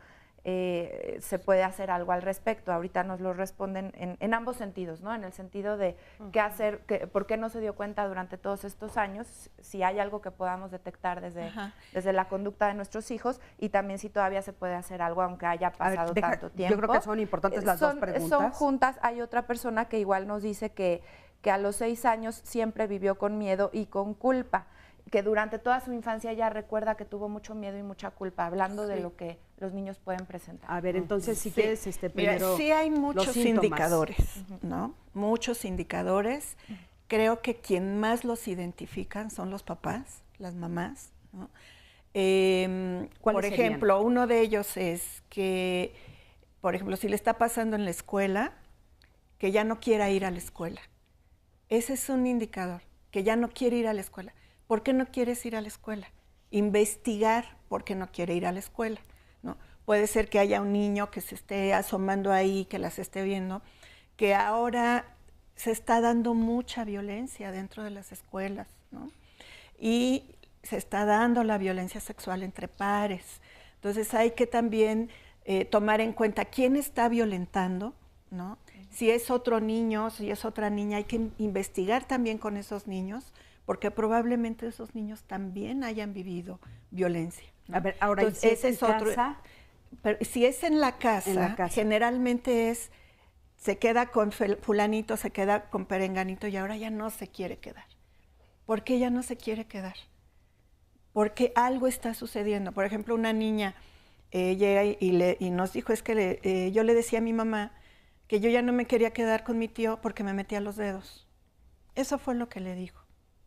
se puede hacer algo al respecto. Ahorita nos lo responden en ambos sentidos, ¿no? En el sentido de qué hacer, por qué no se dio cuenta durante todos estos años, si hay algo que podamos detectar desde la conducta de nuestros hijos, y también si todavía se puede hacer algo aunque haya pasado tanto tiempo. Yo creo que son importantes las dos preguntas. Son juntas. Hay otra persona que igual nos dice que a los 6 años siempre vivió con miedo y con culpa, que durante toda su infancia ella recuerda que tuvo mucho miedo y mucha culpa, hablando de lo que los niños pueden presentar. A ver, entonces, si quieres, primero... Mira, sí hay muchos indicadores, ¿no? Muchos indicadores. Creo que quien más los identifican son los papás, las mamás, ¿no? Por ejemplo, uno de ellos es que, por ejemplo, si le está pasando en la escuela, que ya no quiera ir a la escuela. Ese es un indicador, que ya no quiere ir a la escuela. ¿Por qué no quieres ir a la escuela? Investigar por qué no quiere ir a la escuela, ¿no? Puede ser que haya un niño que se esté asomando ahí, que las esté viendo, que ahora se está dando mucha violencia dentro de las escuelas, ¿no? Y se está dando la violencia sexual entre pares. Entonces hay que también tomar en cuenta quién está violentando, ¿no? Si es otro niño, si es otra niña, hay que investigar también con esos niños, porque probablemente esos niños también hayan vivido violencia, ¿no? A ver, ahora, entonces, ¿si es en casa? Pero si es en la casa, generalmente se queda con fulanito, se queda con perenganito y ahora ya no se quiere quedar. ¿Por qué ya no se quiere quedar? Porque algo está sucediendo. Por ejemplo, una niña llega y nos dijo, es que yo le decía a mi mamá que yo ya no me quería quedar con mi tío porque me metía los dedos. Eso fue lo que le dijo.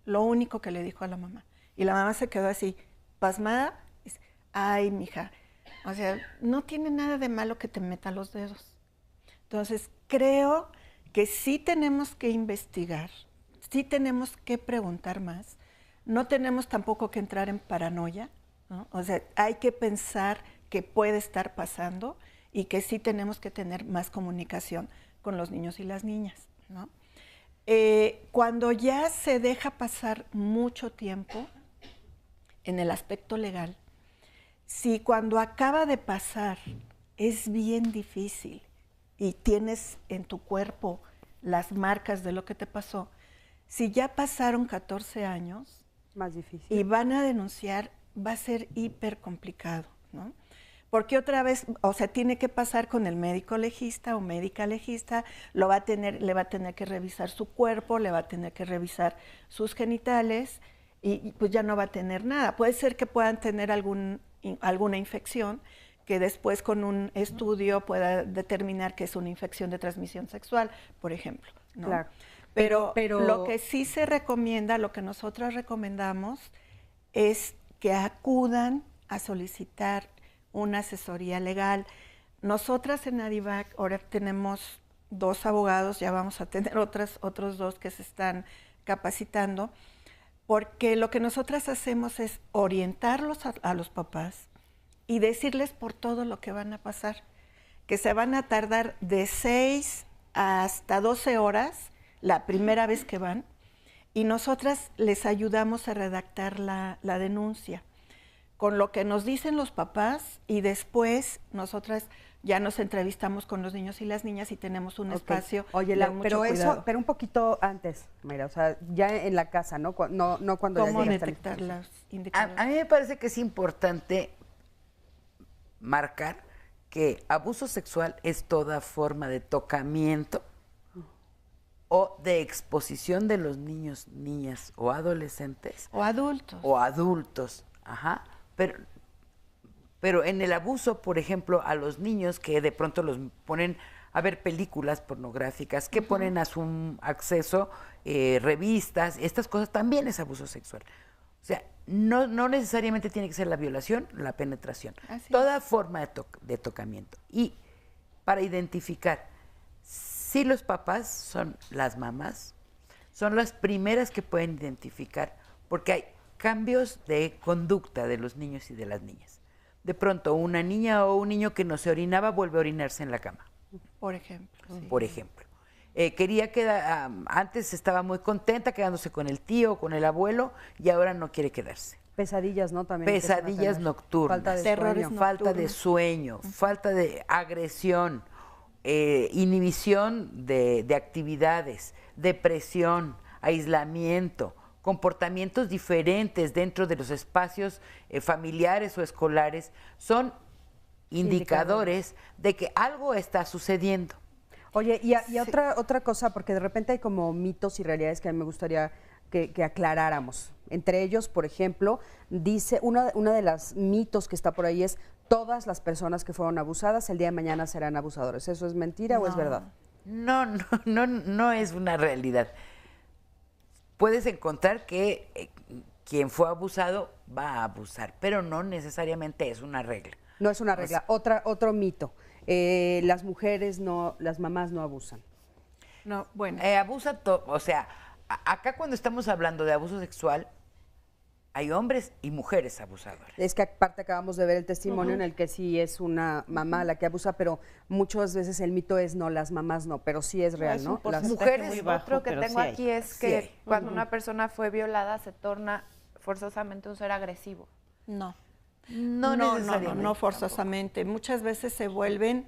Lo único que le dijo a la mamá. Y la mamá se quedó así, pasmada, y dice, ay, mija, o sea, no tiene nada de malo que te meta los dedos. Entonces, creo que sí tenemos que investigar, sí tenemos que preguntar más, no tenemos tampoco que entrar en paranoia, ¿no? O sea, hay que pensar que puede estar pasando y que sí tenemos que tener más comunicación con los niños y las niñas, ¿no? Cuando ya se deja pasar mucho tiempo en el aspecto legal, si cuando acaba de pasar es bien difícil y tienes en tu cuerpo las marcas de lo que te pasó, si ya pasaron 14 años más difícil y van a denunciar, va a ser hiper complicado, ¿no? Porque otra vez, o sea, tiene que pasar con el médico legista o médica legista, le va a tener que revisar su cuerpo, le va a tener que revisar sus genitales y pues ya no va a tener nada. Puede ser que puedan tener alguna infección que después con un estudio pueda determinar que es una infección de transmisión sexual, por ejemplo, ¿no? Claro. Pero lo que sí se recomienda, lo que nosotros recomendamos es que acudan a solicitar una asesoría legal. Nosotras en ADIVAC ahora tenemos 2 abogados, ya vamos a tener otros 2 que se están capacitando, porque lo que nosotras hacemos es orientarlos a los papás y decirles por todo lo que van a pasar, que se van a tardar de 6 hasta 12 horas la primera vez que van, y nosotras les ayudamos a redactar la denuncia con lo que nos dicen los papás, y después nosotras ya nos entrevistamos con los niños y las niñas y tenemos un espacio. Oye, de mucho pero cuidado. eso, pero un poquito antes, mira, o sea, ya en la casa, ¿no? No cuando ¿Cómo ya llegas detectar al... las indicadores? A mí me parece que es importante marcar que abuso sexual es toda forma de tocamiento o de exposición de los niños, niñas o adolescentes. O adultos. O adultos, ajá. Pero en el abuso, por ejemplo, a los niños que de pronto los ponen a ver películas pornográficas, que ponen a su acceso revistas, estas cosas también es abuso sexual. O sea, no necesariamente tiene que ser la violación, la penetración. Toda forma de tocamiento. Y para identificar sí los papás son las mamás, son las primeras que pueden identificar, porque hay cambios de conducta de los niños y de las niñas. De pronto, una niña o un niño que no se orinaba vuelve a orinarse en la cama. Por ejemplo. Sí. Por ejemplo. Antes estaba muy contenta quedándose con el tío o con el abuelo y ahora no quiere quedarse. Pesadillas, ¿no? También Pesadillas nocturnas, falta de sueño, falta de agresión, inhibición de actividades, depresión, aislamiento, comportamientos diferentes dentro de los espacios familiares o escolares, son indicadores de que algo está sucediendo. Oye, y otra cosa, porque de repente hay como mitos y realidades que a mí me gustaría que aclaráramos. Entre ellos, por ejemplo, dice, una de las mitos que está por ahí es: todas las personas que fueron abusadas el día de mañana serán abusadores. ¿Eso es mentira o es verdad? No es una realidad. Puedes encontrar que quien fue abusado va a abusar, pero no necesariamente es una regla. No es una regla. Otro mito. Las mujeres las mamás no abusan. No, bueno. Acá cuando estamos hablando de abuso sexual, hay hombres y mujeres abusadores. Es que aparte acabamos de ver el testimonio en el que sí es una mamá la que abusa, pero muchas veces el mito es no, las mamás no, pero sí es real, ¿no? Las mujeres, muy bajo, otro que tengo aquí es que cuando una persona fue violada se torna forzosamente un ser agresivo. No necesariamente. No forzosamente. Muchas veces se vuelven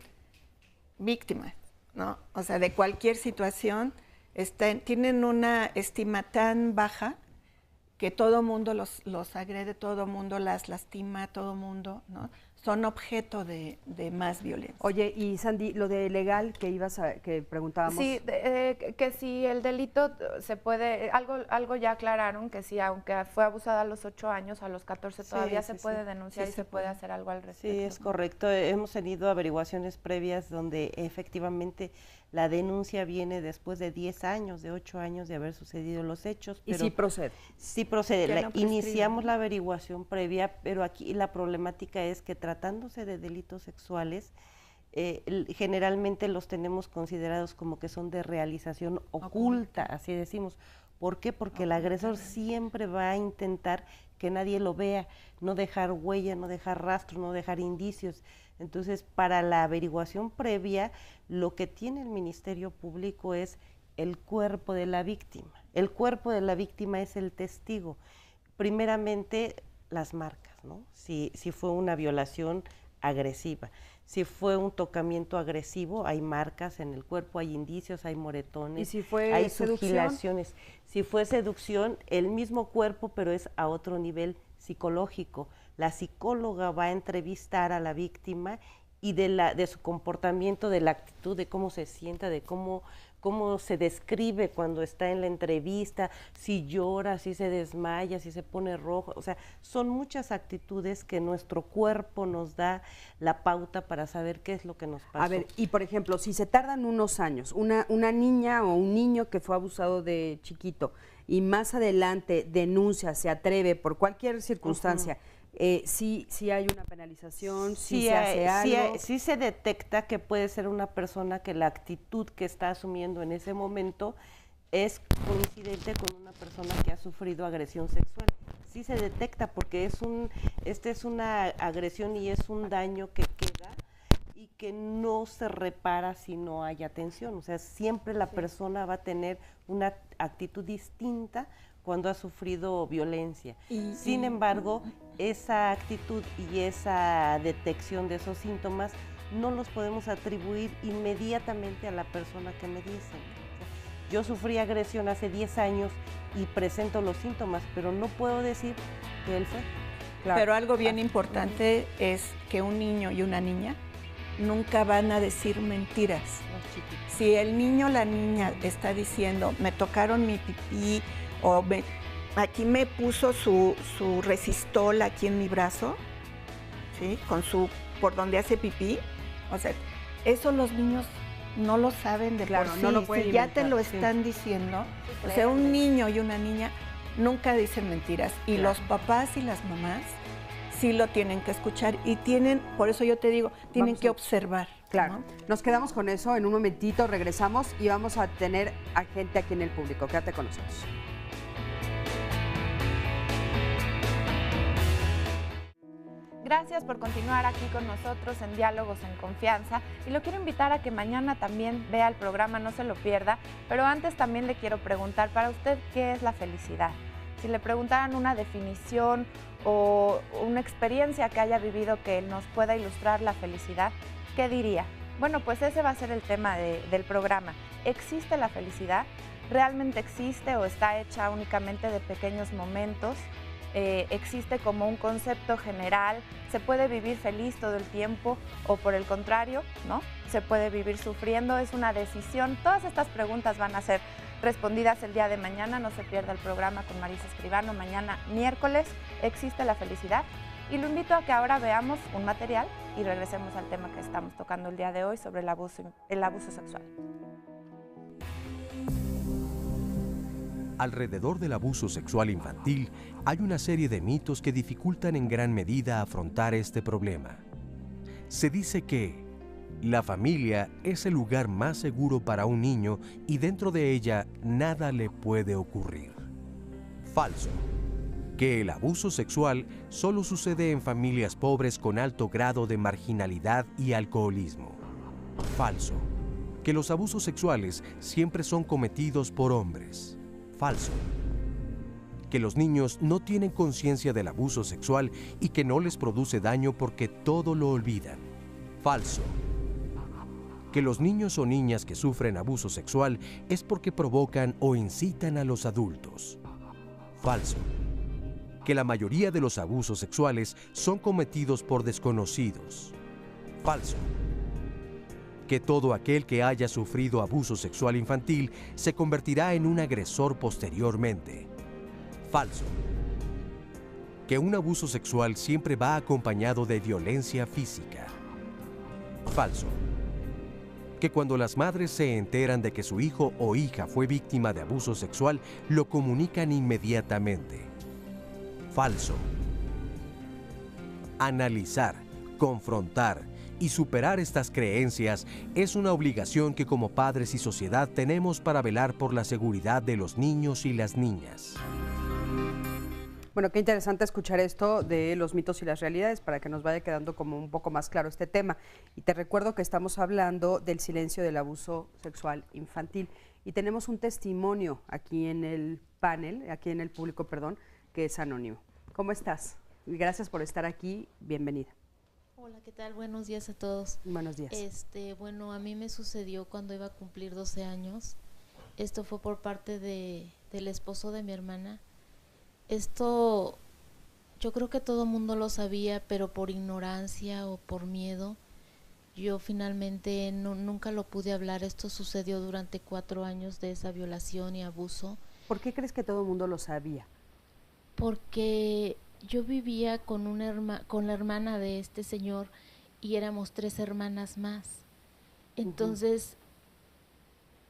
víctimas, ¿no? O sea, de cualquier situación tienen una estima tan baja que todo mundo los agrede, todo mundo las lastima, todo mundo, ¿no? Son objeto de más violencia. Oye, y Sandy, lo de legal que preguntábamos. Sí, que si el delito se puede, algo ya aclararon, que si aunque fue abusada a los 8 años, a los 14 todavía se puede denunciar y se puede hacer algo al respecto. Sí, es correcto. Hemos tenido averiguaciones previas donde efectivamente la denuncia viene después de 10 años, de 8 años de haber sucedido los hechos. ¿Y sí procede? Sí procede. Iniciamos la averiguación previa, pero aquí la problemática es que tratándose de delitos sexuales, generalmente los tenemos considerados como que son de realización oculta, así decimos. ¿Por qué? Porque el agresor siempre va a intentar que nadie lo vea, no dejar huella, no dejar rastro, no dejar indicios. Entonces, para la averiguación previa, lo que tiene el Ministerio Público es el cuerpo de la víctima. El cuerpo de la víctima es el testigo. Primeramente, las marcas, ¿no? Si fue una violación agresiva, si fue un tocamiento agresivo, hay marcas en el cuerpo, hay indicios, hay moretones, ¿y si fue hay seducción? sugilaciones. Si fue seducción, el mismo cuerpo, pero es a otro nivel psicológico. La psicóloga va a entrevistar a la víctima y de su comportamiento, de la actitud, de cómo se sienta, de cómo se describe cuando está en la entrevista, si llora, si se desmaya, si se pone rojo. O sea, son muchas actitudes que nuestro cuerpo nos da la pauta para saber qué es lo que nos pasó. A ver, y por ejemplo, si se tardan unos años, una niña o un niño que fue abusado de chiquito y más adelante denuncia, se atreve por cualquier circunstancia, sí hay una penalización, sí se hace algo. Sí se detecta que puede ser una persona que la actitud que está asumiendo en ese momento es coincidente con una persona que ha sufrido agresión sexual. Sí se detecta porque es una agresión y es un daño que queda y que no se repara si no hay atención. O sea, siempre la persona va a tener una actitud distinta cuando ha sufrido violencia. Sin embargo, esa actitud y esa detección de esos síntomas no los podemos atribuir inmediatamente a la persona que me dicen. Yo sufrí agresión hace 10 años y presento los síntomas, pero no puedo decir que él fue. Claro. Pero algo bien importante es que un niño y una niña nunca van a decir mentiras. Si el niño o la niña está diciendo, me tocaron mi pipí, o aquí me puso su resistol aquí en mi brazo, ¿sí? Por donde hace pipí. O sea, eso los niños no lo saben de por sí. No lo pueden si ya inventar, te lo están diciendo, o sea, un niño y una niña nunca dicen mentiras. Y los papás y las mamás sí lo tienen que escuchar y tienen, por eso yo te digo, tienen que observar. Claro, ¿no? nos quedamos con eso, en un momentito regresamos y vamos a tener a gente aquí en el público. Quédate con nosotros. Gracias por continuar aquí con nosotros en Diálogos en Confianza y lo quiero invitar a que mañana también vea el programa, no se lo pierda, pero antes también le quiero preguntar para usted qué es la felicidad. Si le preguntaran una definición o una experiencia que haya vivido que nos pueda ilustrar la felicidad, ¿qué diría? Bueno, pues ese va a ser el tema del programa. ¿Existe la felicidad? ¿Realmente existe o está hecha únicamente de pequeños momentos? ¿Existe como un concepto general? ¿Se puede vivir feliz todo el tiempo o por el contrario, no? ¿Se puede vivir sufriendo? ¿Es una decisión? Todas estas preguntas van a ser respondidas el día de mañana. No se pierda el programa con Marisa Escribano. Mañana, miércoles, ¿existe la felicidad? Y lo invito a que ahora veamos un material y regresemos al tema que estamos tocando el día de hoy sobre el abuso sexual. Alrededor del abuso sexual infantil hay una serie de mitos que dificultan en gran medida afrontar este problema. Se dice que la familia es el lugar más seguro para un niño y dentro de ella nada le puede ocurrir. Falso. Que el abuso sexual solo sucede en familias pobres con alto grado de marginalidad y alcoholismo. Falso. Que los abusos sexuales siempre son cometidos por hombres. Falso. Que los niños no tienen conciencia del abuso sexual y que no les produce daño porque todo lo olvidan. Falso. Que los niños o niñas que sufren abuso sexual es porque provocan o incitan a los adultos. Falso. Que la mayoría de los abusos sexuales son cometidos por desconocidos. Falso. Que todo aquel que haya sufrido abuso sexual infantil se convertirá en un agresor posteriormente. Falso. Que un abuso sexual siempre va acompañado de violencia física. Falso. Que cuando las madres se enteran de que su hijo o hija fue víctima de abuso sexual, lo comunican inmediatamente. Falso. Analizar, confrontar y superar estas creencias es una obligación que como padres y sociedad tenemos para velar por la seguridad de los niños y las niñas. Bueno, qué interesante escuchar esto de los mitos y las realidades para que nos vaya quedando como un poco más claro este tema. Y te recuerdo que estamos hablando del silencio del abuso sexual infantil y tenemos un testimonio aquí en el panel, aquí en el público, perdón, que es anónimo. ¿Cómo estás? Gracias por estar aquí, bienvenida. Hola, ¿qué tal? Buenos días a todos. Buenos días. Bueno, a mí me sucedió cuando iba a cumplir 12 años. Esto fue por parte del esposo de mi hermana. Esto, yo creo que todo el mundo lo sabía, pero por ignorancia o por miedo, yo finalmente nunca lo pude hablar. Esto sucedió durante 4 años de esa violación y abuso. ¿Por qué crees que todo el mundo lo sabía? Porque yo vivía con la hermana de este señor y éramos 3 hermanas más. Entonces,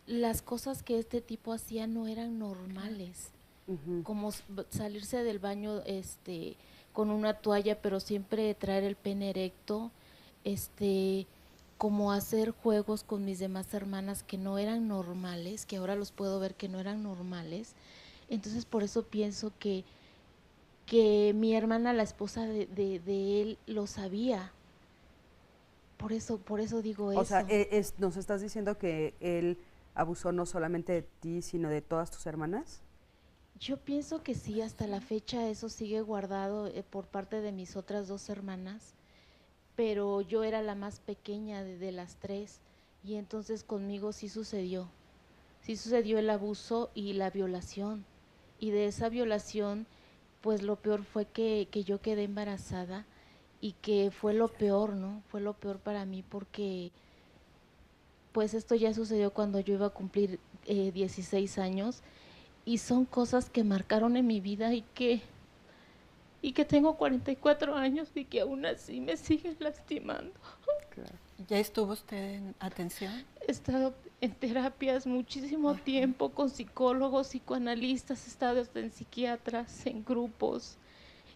las cosas que este tipo hacía no eran normales. Como salirse del baño con una toalla, pero siempre traer el pene erecto, como hacer juegos con mis demás hermanas que no eran normales, que ahora los puedo ver que no eran normales. Entonces, por eso pienso que mi hermana, la esposa de él, lo sabía. Por eso digo eso. O sea, ¿nos estás diciendo que él abusó no solamente de ti, sino de todas tus hermanas? Yo pienso que sí, hasta la fecha eso sigue guardado por parte de mis otras 2 hermanas, pero yo era la más pequeña de las 3 y entonces conmigo sí sucedió el abuso y la violación. Y de esa violación, pues lo peor fue que yo quedé embarazada y que fue lo peor, ¿no? Fue lo peor para mí porque pues esto ya sucedió cuando yo iba a cumplir 16 años y son cosas que marcaron en mi vida y que tengo 44 años y que aún así me siguen lastimando. Claro. ¿Ya estuvo usted en atención? He estado en terapias muchísimo tiempo con psicólogos, psicoanalistas, he estado hasta en psiquiatras, en grupos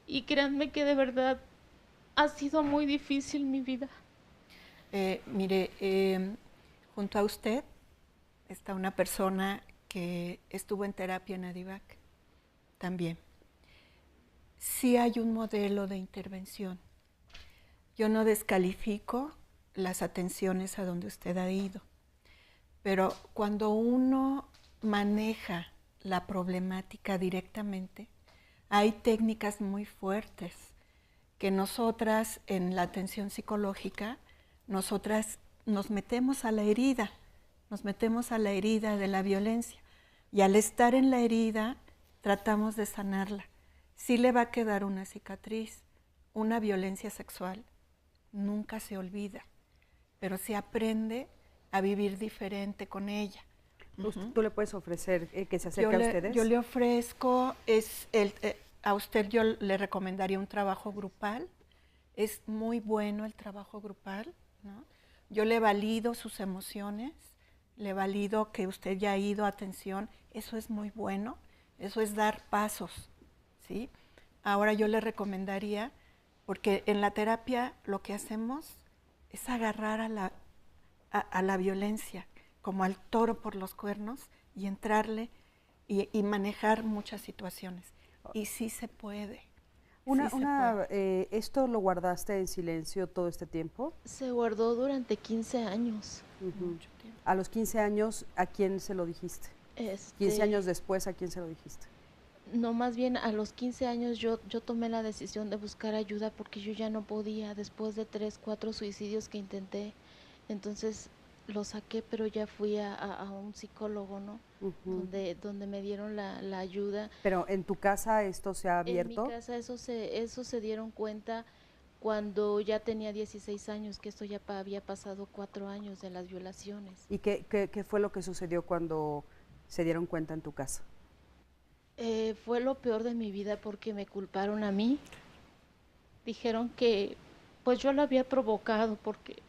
y créanme que de verdad ha sido muy difícil mi vida. Mire, junto a usted está una persona que estuvo en terapia en Adivac también. Sí hay un modelo de intervención. Yo no descalifico las atenciones a donde usted ha ido, pero cuando uno maneja la problemática directamente, hay técnicas muy fuertes que nosotras en la atención psicológica, nosotras nos metemos a la herida de la violencia y al estar en la herida tratamos de sanarla. Sí le va a quedar una cicatriz, una violencia sexual nunca se olvida, pero se aprende a vivir diferente con ella. ¿Tú le puedes ofrecer que se acerque a ustedes? Yo le ofrezco, a usted yo le recomendaría un trabajo grupal. Es muy bueno el trabajo grupal, ¿no? Yo le valido sus emociones, le valido que usted ya ha ido a atención, eso es muy bueno, eso es dar pasos, ¿sí? Ahora yo le recomendaría, porque en la terapia lo que hacemos es agarrar a la violencia, como al toro por los cuernos, y entrarle y manejar muchas situaciones. Y sí se puede. ¿Esto lo guardaste en silencio todo este tiempo? Se guardó durante 15 años. Mucho tiempo. A los 15 años, ¿a quién se lo dijiste? 15 años después, ¿a quién se lo dijiste? No, más bien a los 15 años yo tomé la decisión de buscar ayuda porque yo ya no podía, después de 3, 4 suicidios que intenté. Entonces lo saqué, pero ya fui a un psicólogo, ¿no? Donde me dieron la ayuda. ¿Pero en tu casa esto se ha abierto? En mi casa eso se dieron cuenta cuando ya tenía 16 años, que esto ya había pasado 4 años de las violaciones. ¿Y qué fue lo que sucedió cuando se dieron cuenta en tu casa? Fue lo peor de mi vida porque me culparon a mí. Dijeron que pues yo lo había provocado porque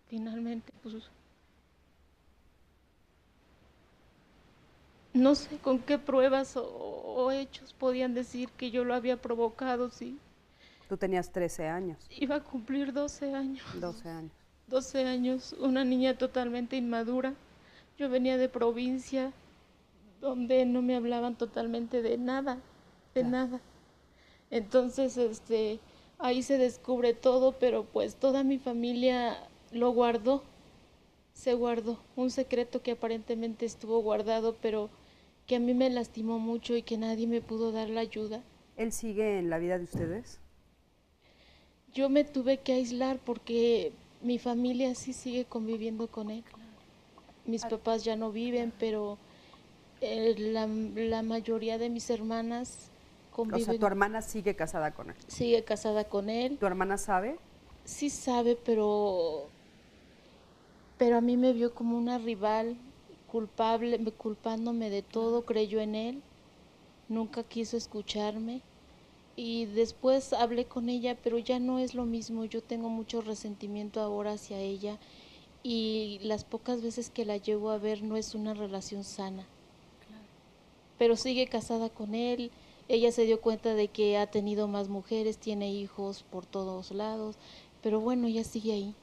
finalmente pues no sé con qué pruebas o hechos podían decir que yo lo había provocado, sí. Tú tenías 13 años. Iba a cumplir 12 años. 12 años. 12 años, una niña totalmente inmadura. Yo venía de provincia, donde no me hablaban totalmente de nada, nada. Entonces, ahí se descubre todo, pero pues toda mi familia lo guardó, se guardó, un secreto que aparentemente estuvo guardado, pero que a mí me lastimó mucho y que nadie me pudo dar la ayuda. ¿Él sigue en la vida de ustedes? Yo me tuve que aislar porque mi familia sí sigue conviviendo con él. Mis papás ya no viven, pero la mayoría de mis hermanas conviven. O sea, tu hermana sigue casada con él. Sigue casada con él. ¿Tu hermana sabe? Sí sabe, pero a mí me vio como una rival, culpable, culpándome de todo, creyó en él, nunca quiso escucharme. Y después hablé con ella, pero ya no es lo mismo, yo tengo mucho resentimiento ahora hacia ella y las pocas veces que la llevo a ver no es una relación sana. Pero sigue casada con él, ella se dio cuenta de que ha tenido más mujeres, tiene hijos por todos lados, pero bueno, ella sigue ahí.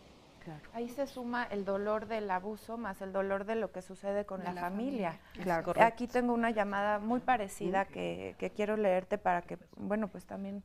Claro. Ahí se suma el dolor del abuso más el dolor de lo que sucede con la familia. Claro. Aquí tengo una llamada muy parecida que quiero leerte para que, bueno, pues también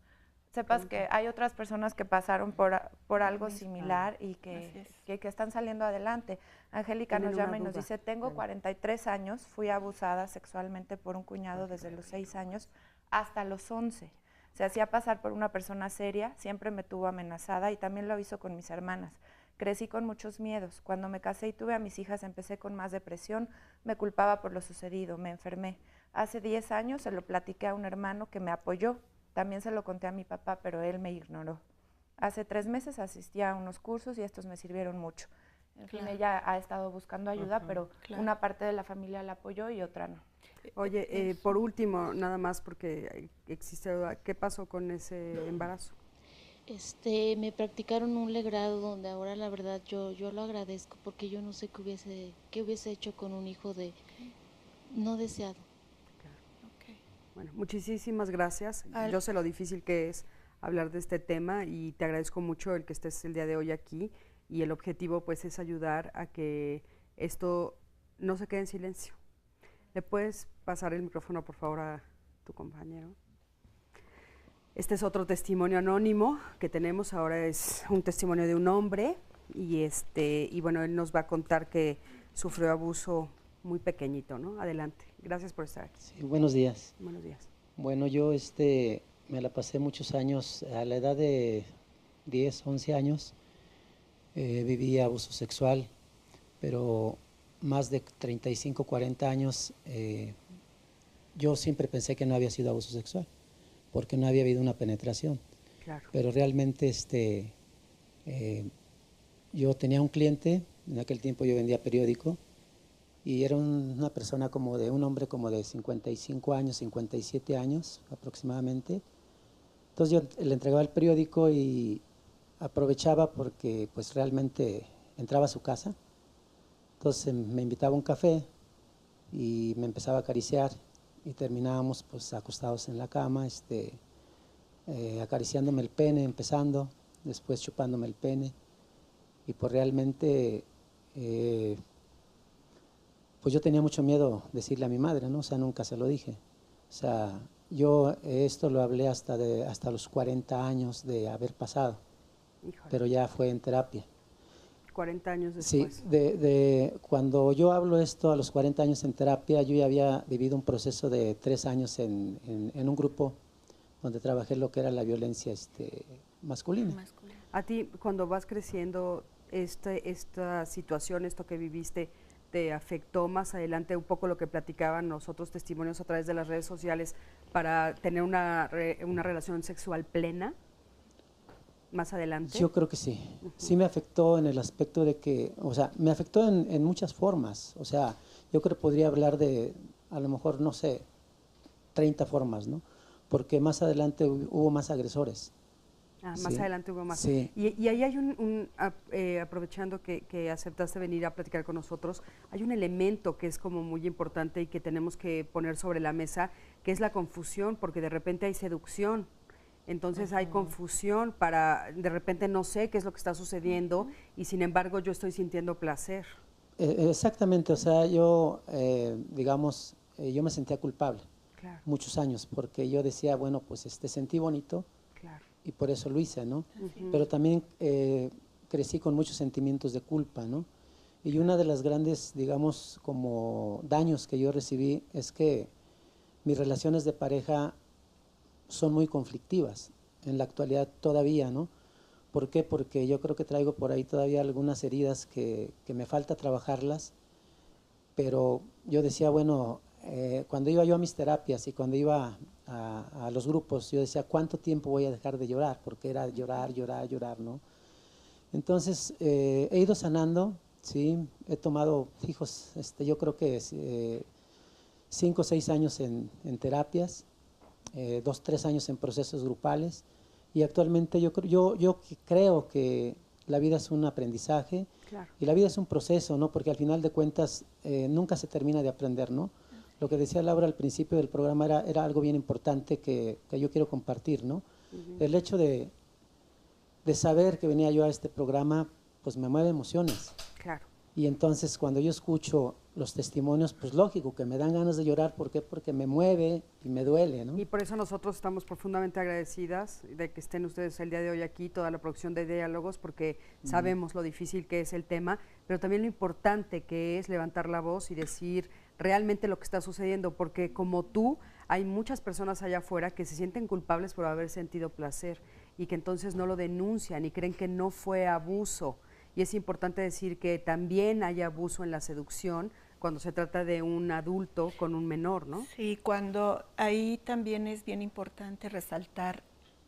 sepas que hay otras personas que pasaron por algo similar y que están saliendo adelante. Angélica nos llama y nos dice, tengo 43 años, fui abusada sexualmente por un cuñado desde los 6 años hasta los 11. Se hacía pasar por una persona seria, siempre me tuvo amenazada y también lo hizo con mis hermanas. Crecí con muchos miedos. Cuando me casé y tuve a mis hijas empecé con más depresión, me culpaba por lo sucedido, me enfermé. Hace 10 años se lo platiqué a un hermano que me apoyó. También se lo conté a mi papá, pero él me ignoró. Hace 3 meses asistí a unos cursos y estos me sirvieron mucho. En fin, ella ha estado buscando ayuda, pero una parte de la familia la apoyó y otra no. Oye, por último, nada más porque existe duda, ¿qué pasó con ese embarazo? Me practicaron un legrado donde ahora la verdad yo lo agradezco porque yo no sé qué hubiese hecho con un hijo no deseado. Claro. Bueno, muchísimas gracias. Yo sé lo difícil que es hablar de este tema y te agradezco mucho el que estés el día de hoy aquí y el objetivo pues es ayudar a que esto no se quede en silencio. ¿Le puedes pasar el micrófono por favor a tu compañero? Este es otro testimonio anónimo que tenemos, ahora es un testimonio de un hombre y bueno, él nos va a contar que sufrió abuso muy pequeñito, ¿no? Adelante, gracias por estar aquí. Sí, buenos días. Buenos días. Bueno, yo me la pasé muchos años, a la edad de 10, 11 años, viví abuso sexual, pero más de 35, 40 años, yo siempre pensé que no había sido abuso sexual, porque no había habido una penetración. Claro. Pero realmente yo tenía un cliente, en aquel tiempo yo vendía periódico, y era una persona un hombre como de 55 años, 57 años aproximadamente. Entonces yo le entregaba el periódico y aprovechaba porque pues realmente entraba a su casa. Entonces me invitaba a un café y me empezaba a acariciar y terminábamos pues acostados en la cama, acariciándome el pene, empezando, después chupándome el pene. Y pues realmente pues yo tenía mucho miedo decirle a mi madre, ¿no? O sea, nunca se lo dije. O sea, yo esto lo hablé hasta los 40 años de haber pasado. Híjole. Pero ya fue en terapia. 40 años después. Sí, cuando yo hablo esto a los 40 años en terapia, yo ya había vivido un proceso de 3 años en un grupo donde trabajé lo que era la violencia masculina. A ti, cuando vas creciendo, esta situación, esto que viviste, ¿te afectó más adelante un poco lo que platicaban los otros testimonios a través de las redes sociales para tener una relación sexual plena más adelante? Yo creo que sí. Sí me afectó en el aspecto de que, o sea, me afectó en muchas formas. O sea, yo creo que podría hablar de, a lo mejor, no sé, 30 formas, ¿no? Porque más adelante hubo más agresores. Más adelante hubo más. Sí. Y ahí hay aprovechando que aceptaste venir a platicar con nosotros, hay un elemento que es como muy importante y que tenemos que poner sobre la mesa, que es la confusión, porque de repente hay seducción, entonces hay confusión de repente no sé qué es lo que está sucediendo y sin embargo yo estoy sintiendo placer. Exactamente, o sea, yo, digamos, yo me sentía culpable muchos años, porque yo decía, bueno, pues sentí bonito. Claro. Y por eso lo hice, ¿no? Pero también crecí con muchos sentimientos de culpa, ¿no? Y una de las grandes, digamos, como daños que yo recibí es que mis relaciones de pareja son muy conflictivas en la actualidad todavía, ¿no? ¿Por qué? Porque yo creo que traigo por ahí todavía algunas heridas que me falta trabajarlas, pero yo decía, bueno, cuando iba yo a mis terapias y cuando iba a los grupos, yo decía, ¿cuánto tiempo voy a dejar de llorar? Porque era llorar, llorar, llorar, ¿no? Entonces, he ido sanando, ¿sí? He tomado, hijos, yo creo que 5 o 6 años en terapias, 2, 3 años en procesos grupales, y actualmente yo creo que la vida es un aprendizaje, y la vida es un proceso, ¿no? Porque al final de cuentas nunca se termina de aprender, ¿no? Lo que decía Laura al principio del programa era algo bien importante que yo quiero compartir, ¿no? El hecho de saber que venía yo a este programa, pues me mueve emociones. Claro. Y entonces cuando yo escucho los testimonios, pues lógico que me dan ganas de llorar. ¿Por qué? Porque me mueve y me duele, ¿no? Y por eso nosotros estamos profundamente agradecidas de que estén ustedes el día de hoy aquí, toda la producción de Diálogos, porque sabemos lo difícil que es el tema, pero también lo importante que es levantar la voz y decir realmente lo que está sucediendo, porque como tú, hay muchas personas allá afuera que se sienten culpables por haber sentido placer y que entonces no lo denuncian y creen que no fue abuso. Y es importante decir que también hay abuso en la seducción cuando se trata de un adulto con un menor, ¿no? Sí, ahí también es bien importante resaltar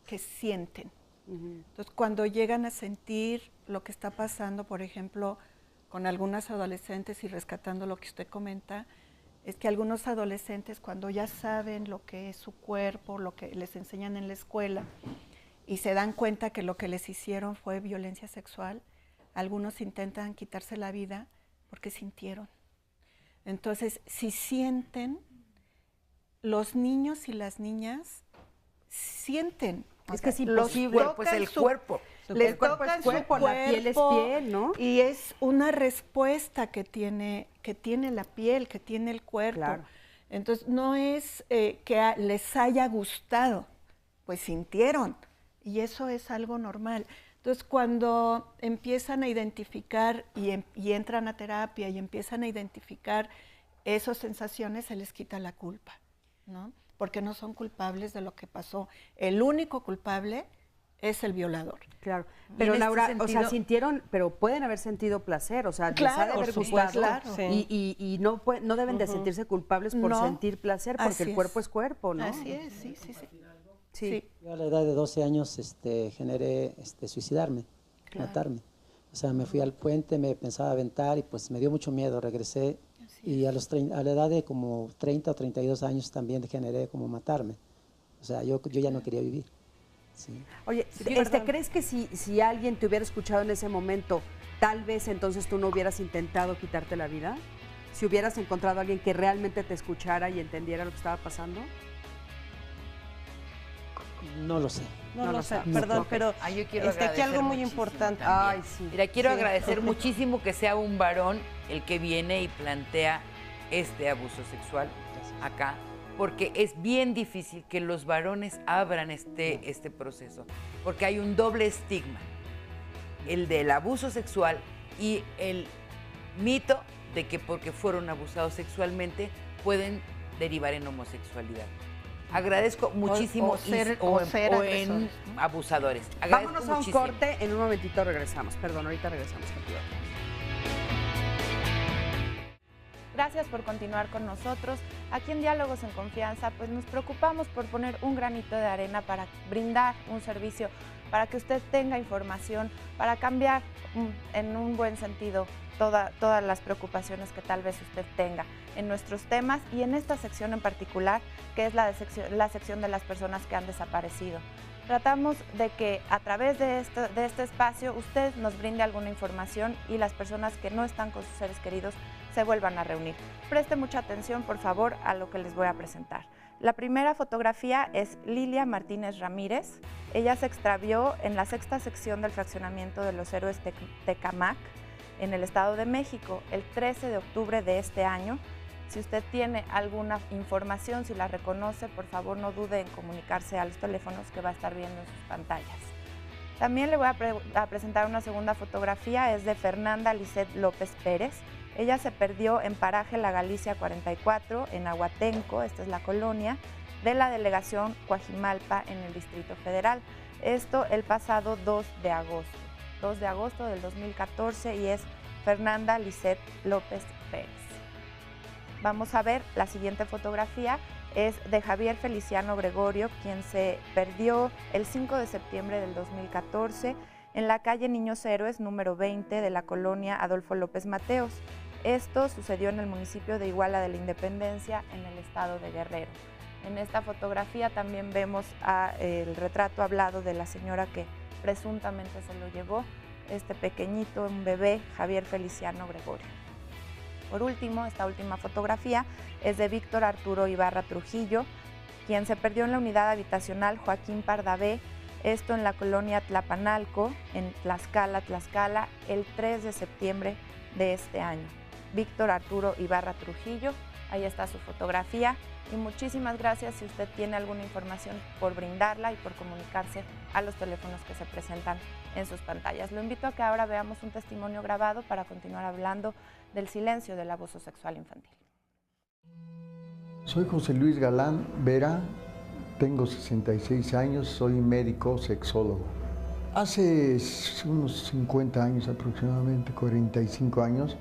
que sienten. Entonces, cuando llegan a sentir lo que está pasando, por ejemplo, con algunas adolescentes y rescatando lo que usted comenta, es que algunos adolescentes cuando ya saben lo que es su cuerpo, lo que les enseñan en la escuela y se dan cuenta que lo que les hicieron fue violencia sexual, algunos intentan quitarse la vida porque sintieron. Entonces, si sienten, los niños y las niñas sienten Es que es los imposible. cuerpo es tocan el su- cuerpo. Les El cuerpo es tocan cuerpo, su la piel es cuerpo, piel, ¿no? Y es una respuesta que tiene la piel, que tiene el cuerpo. Claro. Entonces, no es que les haya gustado, pues sintieron. Y eso es algo normal. Entonces, cuando empiezan a identificar y entran a terapia y empiezan a identificar esas sensaciones, se les quita la culpa, ¿no? Porque no son culpables de lo que pasó. El único culpable es el violador. Claro, Y pero en este Laura, o sea, sentido- sintieron, pero pueden haber sentido placer, o sea, les Claro, ha de haber por gustado, supuesto, claro. y no, no deben de sentirse culpables por No, sentir placer, porque así el es. cuerpo es cuerpo, ¿no? Así es, sí. Sí. Yo a la edad de 12 años generé suicidarme, Claro. matarme. O sea, me fui al puente, me pensaba aventar y pues me dio mucho miedo, regresé. Y a la edad de como 30 o 32 años también generé como matarme. O sea, yo ya no quería vivir. Sí. Oye, ¿crees que si alguien te hubiera escuchado en ese momento, tal vez entonces tú no hubieras intentado quitarte la vida? Si hubieras encontrado a alguien que realmente te escuchara y entendiera lo que estaba pasando. No lo sé. No lo sé, sabes. perdón, Ok. pero Yo quiero aquí agradecer algo muy muchísimo importante. también. Ay, sí. Mira, quiero Sí. agradecer muchísimo que sea un varón el que viene y plantea este abuso sexual acá, porque es bien difícil que los varones abran este proceso, porque hay un doble estigma, el del abuso sexual y el mito de que porque fueron abusados sexualmente pueden derivar en homosexualidad. Agradezco muchísimo o ser en agresores, ¿no? abusadores. Agradezco Vámonos a un muchísimo. corte, en un momentito regresamos. Perdón, ahorita regresamos contigo. Gracias por continuar con nosotros. Aquí en Diálogos en Confianza, pues nos preocupamos por poner un granito de arena para brindar un servicio, para que usted tenga información, para cambiar en un buen sentido todas las preocupaciones que tal vez usted tenga en nuestros temas y en esta sección en particular, que es la sección de las personas que han desaparecido. Tratamos de que a través de este espacio usted nos brinde alguna información y las personas que no están con sus seres queridos se vuelvan a reunir. Preste mucha atención, por favor, a lo que les voy a presentar. La primera fotografía es Lilia Martínez Ramírez. Ella se extravió en la 6ª sección del fraccionamiento de los Héroes Tecamac, en el Estado de México, el 13 de octubre de este año. Si usted tiene alguna información, si la reconoce, por favor no dude en comunicarse a los teléfonos que va a estar viendo en sus pantallas. También le voy a presentar una segunda fotografía, es de Fernanda Lisset López Pérez. Ella se perdió en Paraje La Galicia 44, en Aguatenco, esta es la colonia, de la delegación Coajimalpa en el Distrito Federal. Esto el pasado 2 de agosto del 2014 y es Fernanda Lisset López Pérez. Vamos a ver la siguiente fotografía, es de Javier Feliciano Gregorio, quien se perdió el 5 de septiembre del 2014 en la calle Niños Héroes número 20 de la colonia Adolfo López Mateos. Esto sucedió en el municipio de Iguala de la Independencia, en el estado de Guerrero. En esta fotografía también vemos el retrato hablado de la señora que presuntamente se lo llevó, este pequeñito, un bebé, Javier Feliciano Gregorio. Por último, esta última fotografía es de Víctor Arturo Ibarra Trujillo, quien se perdió en la unidad habitacional Joaquín Pardavé, esto en la colonia Tlapanalco, en Tlaxcala, el 3 de septiembre de este año. Víctor Arturo Ibarra Trujillo, ahí está su fotografía. Y muchísimas gracias si usted tiene alguna información por brindarla y por comunicarse a los teléfonos que se presentan en sus pantallas. Lo invito a que ahora veamos un testimonio grabado para continuar hablando del silencio del abuso sexual infantil. Soy José Luis Galán Vera, tengo 66 años, soy médico sexólogo. Hace unos 50 años aproximadamente, 45 años,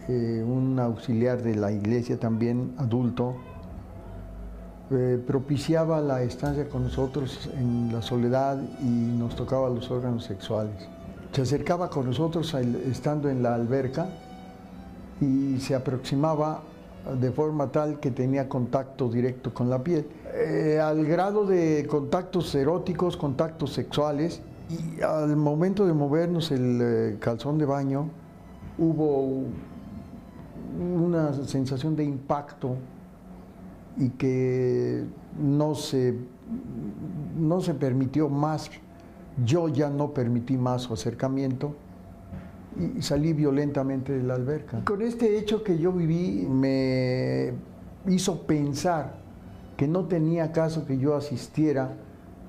un auxiliar de la iglesia también, adulto, propiciaba la estancia con nosotros en la soledad y nos tocaba los órganos sexuales. Se acercaba con nosotros estando en la alberca y se aproximaba de forma tal que tenía contacto directo con la piel, al grado de contactos eróticos, contactos sexuales, y al momento de movernos el calzón de baño hubo una sensación de impacto y que no se no se permitió más, yo ya no permití más su acercamiento y salí violentamente de la alberca. Con este hecho que yo viví me hizo pensar que no tenía caso que yo asistiera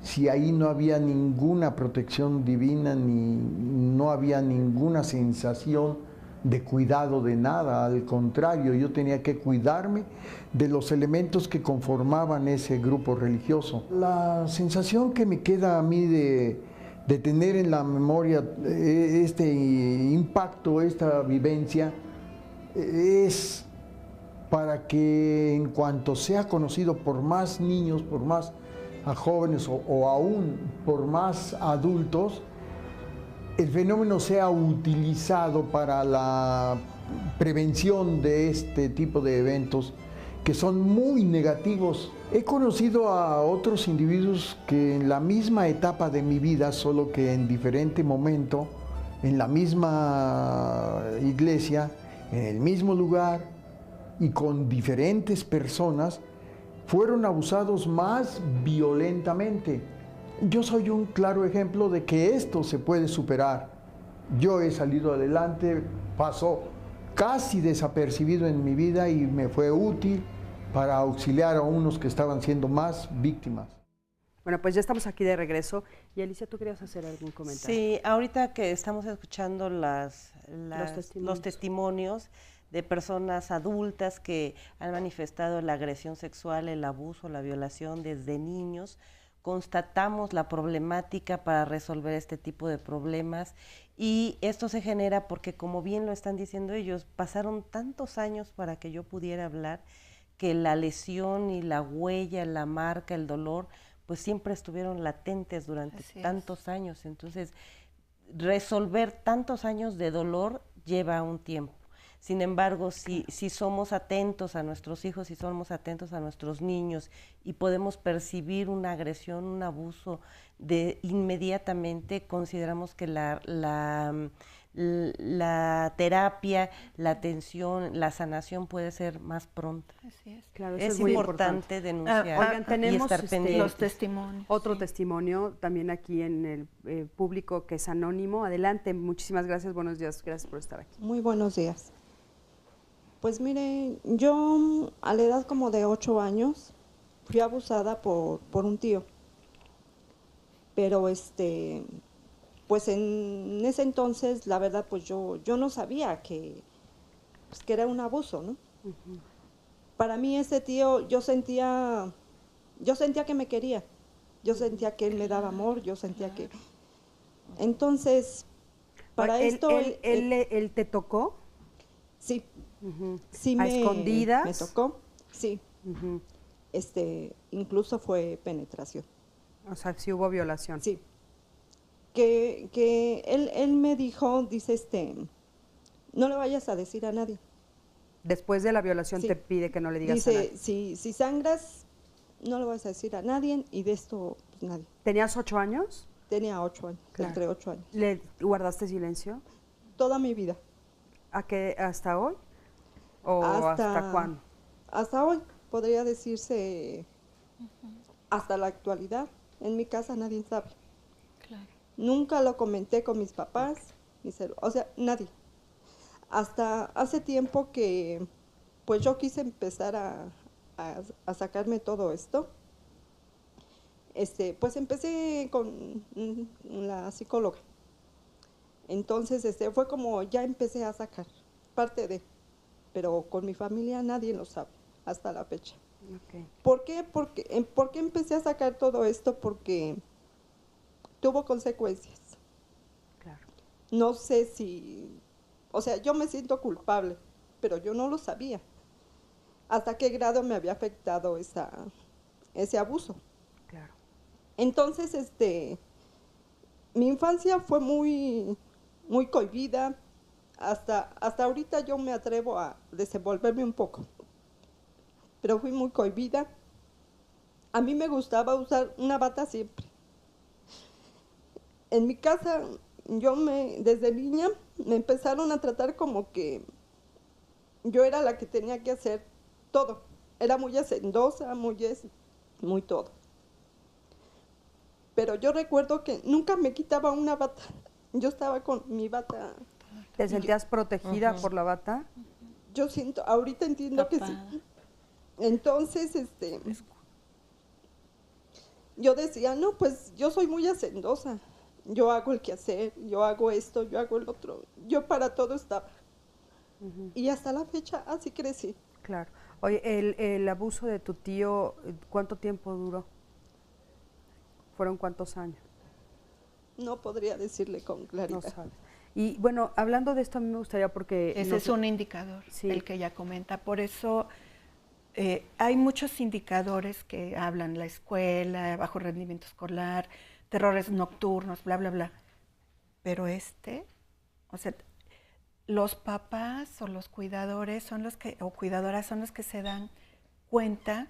si ahí no había ninguna protección divina ni no había ninguna sensación de cuidado de nada. Al contrario, yo tenía que cuidarme de los elementos que conformaban ese grupo religioso. La sensación que me queda a mí de tener en la memoria este impacto, esta vivencia, es para que en cuanto sea conocido por más niños, por más a jóvenes o aún por más adultos, el fenómeno sea utilizado para la prevención de este tipo de eventos que son muy negativos. He conocido a otros individuos que en la misma etapa de mi vida, solo que en diferente momento, en la misma iglesia, en el mismo lugar y con diferentes personas, fueron abusados más violentamente. Yo soy un claro ejemplo de que esto se puede superar. Yo he salido adelante, pasó casi desapercibido en mi vida y me fue útil para auxiliar a unos que estaban siendo más víctimas. Bueno, pues ya estamos aquí de regreso. Y Alicia, ¿tú querías hacer algún comentario? Sí, ahorita que estamos escuchando los testimonios de personas adultas que han manifestado la agresión sexual, el abuso, la violación desde niños, constatamos la problemática para resolver este tipo de problemas y esto se genera porque, como bien lo están diciendo ellos, pasaron tantos años para que yo pudiera hablar que la lesión y la huella, la marca, el dolor, pues siempre estuvieron latentes durante tantos años. Entonces, resolver tantos años de dolor lleva un tiempo. Sin embargo, si somos atentos a nuestros hijos, si somos atentos a nuestros niños y podemos percibir una agresión, un abuso, inmediatamente consideramos que la terapia, la atención, la sanación puede ser más pronta. Así es. Claro, es muy importante denunciar oigan, tenemos y estar pendientes. Los testimonios. Otro testimonio también aquí en el público que es anónimo. Adelante, muchísimas gracias, buenos días, gracias por estar aquí. Muy buenos días. Pues mire, yo a la edad como de 8 años fui abusada por un tío, pero pues en ese entonces la verdad pues yo no sabía que era un abuso, ¿no? Uh-huh. Para mí ese tío yo sentía que me quería, yo sentía que él me daba amor, yo sentía que entonces para esto él te tocó. Sí. Uh-huh. Sí, ¿A escondidas? Me tocó, sí. Uh-huh. Incluso fue penetración. O sea, sí hubo violación. Sí. Que él me dijo, dice, no le vayas a decir a nadie. Después de la violación te pide que no le digas a nadie. Dice, si sangras, no le vas a decir a nadie y de esto, pues nadie. ¿Tenías 8 años? Tenía 8 años, claro. Entre 8 años. ¿Le guardaste silencio? Toda mi vida. ¿A qué, hasta hoy? ¿O hasta cuándo? Hasta hoy, podría decirse, hasta la actualidad. En mi casa nadie sabe. Claro. Nunca lo comenté con mis papás, o sea, nadie. Hasta hace tiempo que, pues yo quise empezar a sacarme todo esto. Pues empecé con la psicóloga. Entonces, fue como ya empecé a sacar parte de, pero con mi familia nadie lo sabe hasta la fecha. Okay. ¿Por qué? ¿Por qué empecé a sacar todo esto? Porque tuvo consecuencias. Claro. No sé si, o sea, yo me siento culpable, pero yo no lo sabía. ¿Hasta qué grado me había afectado ese abuso? Claro. Entonces, mi infancia fue muy cohibida. Hasta ahorita yo me atrevo a desenvolverme un poco, pero fui muy cohibida. A mí me gustaba usar una bata siempre. En mi casa, desde niña, me empezaron a tratar como que yo era la que tenía que hacer todo. Era muy hacendosa, muy todo. pero yo recuerdo que nunca me quitaba una bata. Yo estaba con mi bata. ¿Te sentías protegida por la bata? Yo siento, ahorita entiendo tapada. Que sí. Entonces, yo decía, no, pues yo soy muy hacendosa. Yo hago el quehacer, yo hago esto, yo hago el otro. Yo para todo estaba. Y hasta la fecha así crecí. Claro. Oye, el abuso de tu tío, ¿cuánto tiempo duró? ¿Fueron cuántos años? No podría decirle con claridad. No sabes. Y bueno, hablando de esto, a mí me gustaría porque... Ese es un indicador, sí, el que ella comenta. Por eso hay muchos indicadores que hablan, la escuela, bajo rendimiento escolar, terrores nocturnos, bla, bla, bla. Pero o sea, los papás o los cuidadores son los que, o cuidadoras son los que se dan cuenta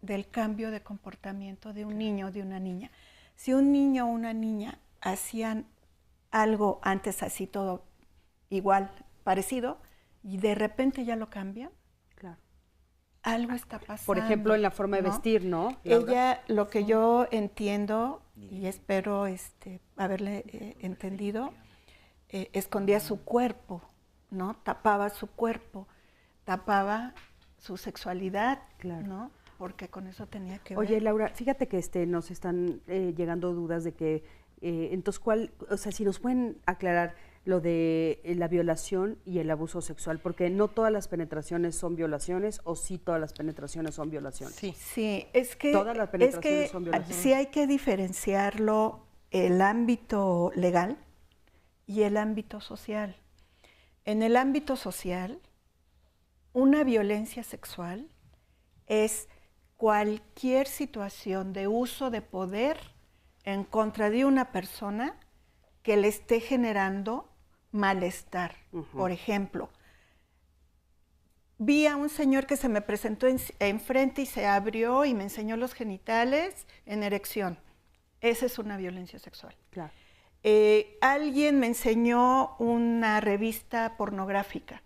del cambio de comportamiento de un niño o de una niña. Si un niño o una niña hacían algo antes así todo igual, parecido, y de repente ya lo cambian, claro, algo está pasando. Por ejemplo, en la forma de vestir, ¿no? Ella, lo que yo entiendo, y espero haberle entendido, escondía su cuerpo, ¿no? Tapaba su cuerpo, tapaba su sexualidad, claro, ¿no? Porque con eso tenía que ver. Oye, Laura, fíjate que nos están llegando dudas de que, entonces, si nos pueden aclarar lo de la violación y el abuso sexual, porque no todas las penetraciones son violaciones, o sí todas las penetraciones son violaciones. Sí, es que todas las penetraciones son violaciones. Sí hay que diferenciarlo, el ámbito legal y el ámbito social. En el ámbito social, una violencia sexual es cualquier situación de uso de poder en contra de una persona que le esté generando malestar. Por ejemplo, vi a un señor que se me presentó enfrente y se abrió y me enseñó los genitales en erección. Esa es una violencia sexual. Claro. Alguien me enseñó una revista pornográfica.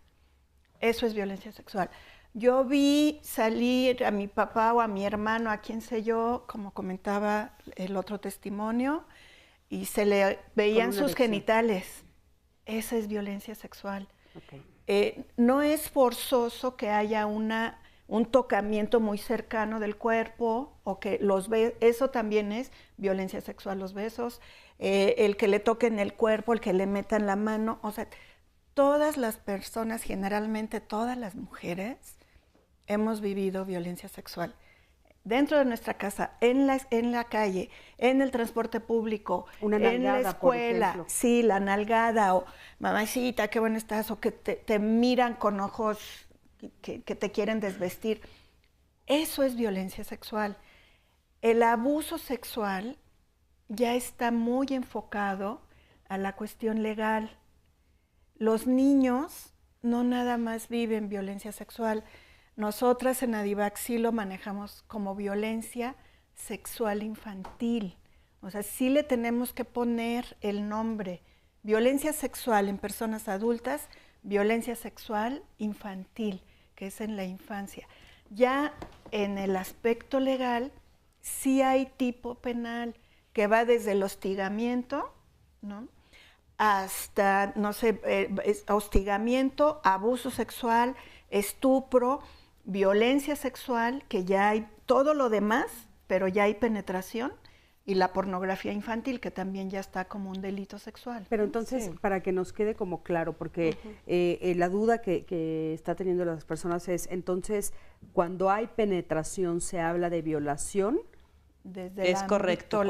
Eso es violencia sexual. Yo vi salir a mi papá o a mi hermano, a quien sé yo, como comentaba el otro testimonio, y se le veían sus genitales. Esa es violencia sexual. Okay. No es forzoso que haya un tocamiento muy cercano del cuerpo, o que eso también es violencia sexual, los besos, el que le toquen el cuerpo, el que le metan la mano, o sea, todas las personas, generalmente todas las mujeres, hemos vivido violencia sexual. Dentro de nuestra casa, en la calle, en el transporte público, en la escuela, sí, la nalgada, o mamacita, qué buena estás, o que te miran con ojos que te quieren desvestir. Eso es violencia sexual. El abuso sexual ya está muy enfocado a la cuestión legal. Los niños no nada más viven violencia sexual. Nosotras en Adivac sí lo manejamos como violencia sexual infantil. O sea, sí le tenemos que poner el nombre. Violencia sexual en personas adultas, violencia sexual infantil, que es en la infancia. Ya en el aspecto legal, sí hay tipo penal que va desde el hostigamiento, ¿no?, hasta, no sé, hostigamiento, abuso sexual, estupro, violencia sexual, que ya hay todo lo demás, pero ya hay penetración, y la pornografía infantil, que también ya está como un delito sexual. Pero entonces, sí, para que nos quede como claro, porque la duda que está teniendo las personas es, entonces, cuando hay penetración, ¿se habla de violación? Es correcto.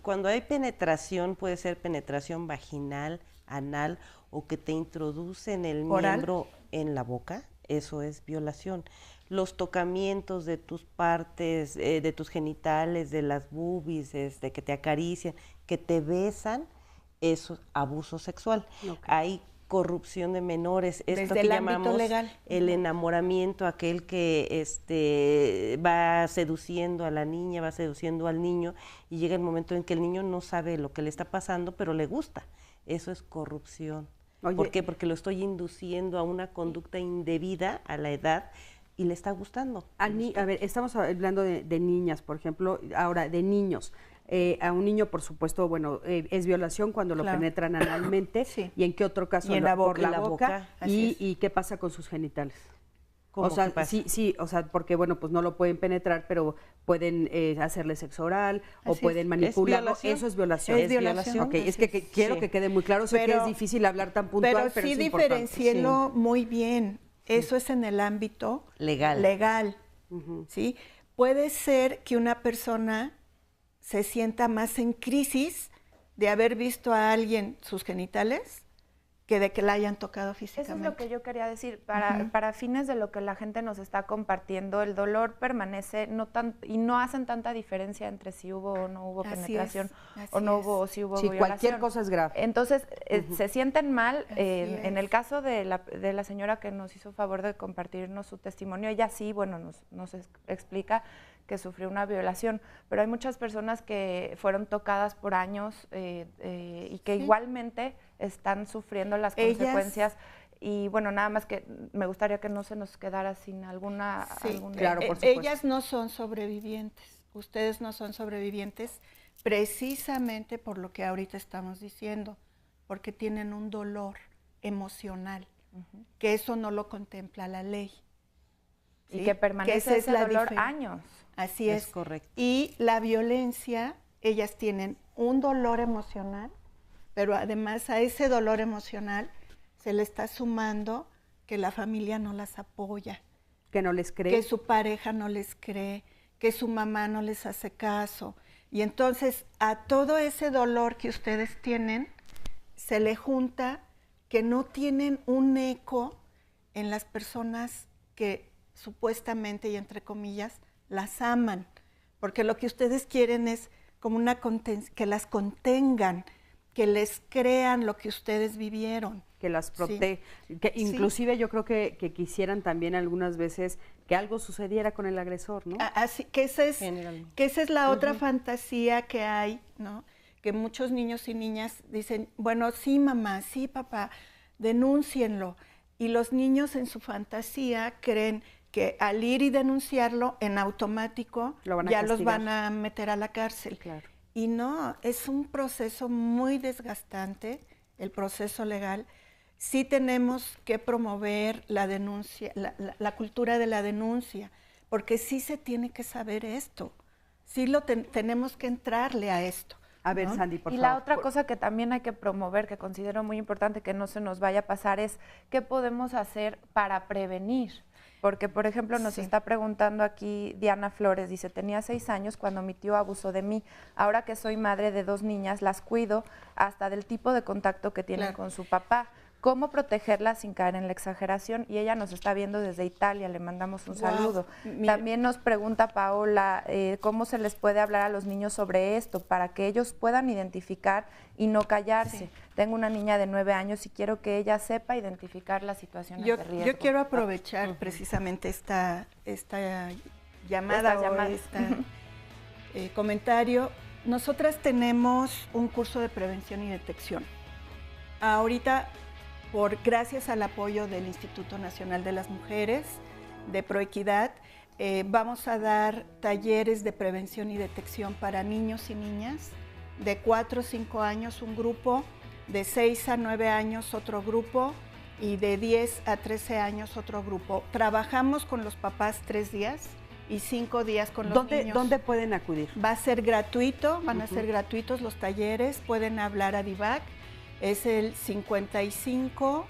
Cuando hay penetración, puede ser penetración vaginal, anal, o que te introducen el miembro en la boca, eso es violación. Los tocamientos de tus partes, de tus genitales, de las boobies, de que te acarician, que te besan, eso es abuso sexual. Okay. Hay corrupción de menores, esto que llamamos el enamoramiento, aquel que va seduciendo a la niña, va seduciendo al niño, y llega el momento en que el niño no sabe lo que le está pasando, pero le gusta. Eso es corrupción. Oye, ¿por qué? Porque lo estoy induciendo a una conducta indebida a la edad y le está gustando. A ver, estamos hablando de niñas, por ejemplo, ahora de niños. a un niño, por supuesto, bueno, es violación cuando lo penetran analmente, y en qué otro caso y en la boca, por la boca, y qué pasa con sus genitales. O sea, sí, o sea, porque bueno, pues no lo pueden penetrar, pero pueden hacerle sexo oral o pueden manipularlo. Eso es violación. Es violación. Ok, es que quiero que quede muy claro. Sé que es difícil hablar tan puntual, pero sí es importante. diferenciélo muy bien. Eso es en el ámbito legal. ¿Sí? Puede ser que una persona se sienta más en crisis de haber visto a alguien sus genitales que de que la hayan tocado físicamente. Eso es lo que yo quería decir. Para fines de lo que la gente nos está compartiendo, el dolor permanece y no hacen tanta diferencia entre si hubo o no hubo penetración o no hubo o si hubo violación. Cualquier cosa es grave. Entonces, se sienten mal. En el caso de la señora que nos hizo favor de compartirnos su testimonio, ella sí, bueno, nos explica que sufrió una violación, pero hay muchas personas que fueron tocadas por años y que igualmente están sufriendo las consecuencias. Y bueno, nada más que me gustaría que no se nos quedara sin alguna... Claro, por supuesto. Ellas no son sobrevivientes, ustedes no son sobrevivientes precisamente por lo que ahorita estamos diciendo, porque tienen un dolor emocional, que eso no lo contempla la ley. ¿Sí? Y que permanece ese dolor años. Así es. Correcto. Y la violencia, ellas tienen un dolor emocional, pero además a ese dolor emocional se le está sumando que la familia no las apoya. Que no les cree. Que su pareja no les cree, que su mamá no les hace caso. Y entonces a todo ese dolor que ustedes tienen, se le junta que no tienen un eco en las personas que supuestamente y entre comillas las aman, porque lo que ustedes quieren es como que las contengan, que les crean lo que ustedes vivieron. Que las protege, que inclusive yo creo que quisieran también algunas veces que algo sucediera con el agresor, ¿no? Así que esa es la otra fantasía que hay, ¿no? Que muchos niños y niñas dicen, bueno, sí mamá, sí papá, denúncienlo. Y los niños en su fantasía creen que al ir y denunciarlo, en automático ya los van a meter a la cárcel. Claro. Y no, es un proceso muy desgastante, el proceso legal. Sí tenemos que promover la denuncia, la cultura de la denuncia, porque sí se tiene que saber esto, sí tenemos que entrarle a esto. A ver, Sandy, por favor. Y la otra cosa que también hay que promover, que considero muy importante que no se nos vaya a pasar, es qué podemos hacer para prevenir. Porque, por ejemplo, nos está preguntando aquí Diana Flores, dice, tenía 6 años cuando mi tío abusó de mí. Ahora que soy madre de 2 niñas, las cuido hasta del tipo de contacto que tienen con su papá. ¿Cómo protegerlas sin caer en la exageración? Y ella nos está viendo desde Italia, le mandamos un saludo. También nos pregunta Paola, ¿cómo se les puede hablar a los niños sobre esto para que ellos puedan identificar y no callarse? Sí. Tengo una niña de 9 años y quiero que ella sepa identificar las situaciones de riesgo. Yo quiero aprovechar precisamente esta llamada o este comentario. Nosotras tenemos un curso de prevención y detección. Ahorita, gracias al apoyo del Instituto Nacional de las Mujeres, de Proequidad, vamos a dar talleres de prevención y detección para niños y niñas de 4 o 5 años, un grupo, de 6 a 9 años otro grupo y de 10 a 13 años otro grupo. Trabajamos con los papás 3 días y 5 días con los niños. ¿Dónde pueden acudir? Va a ser gratuito, van a ser gratuitos los talleres, pueden hablar a DIVAC. Es el 55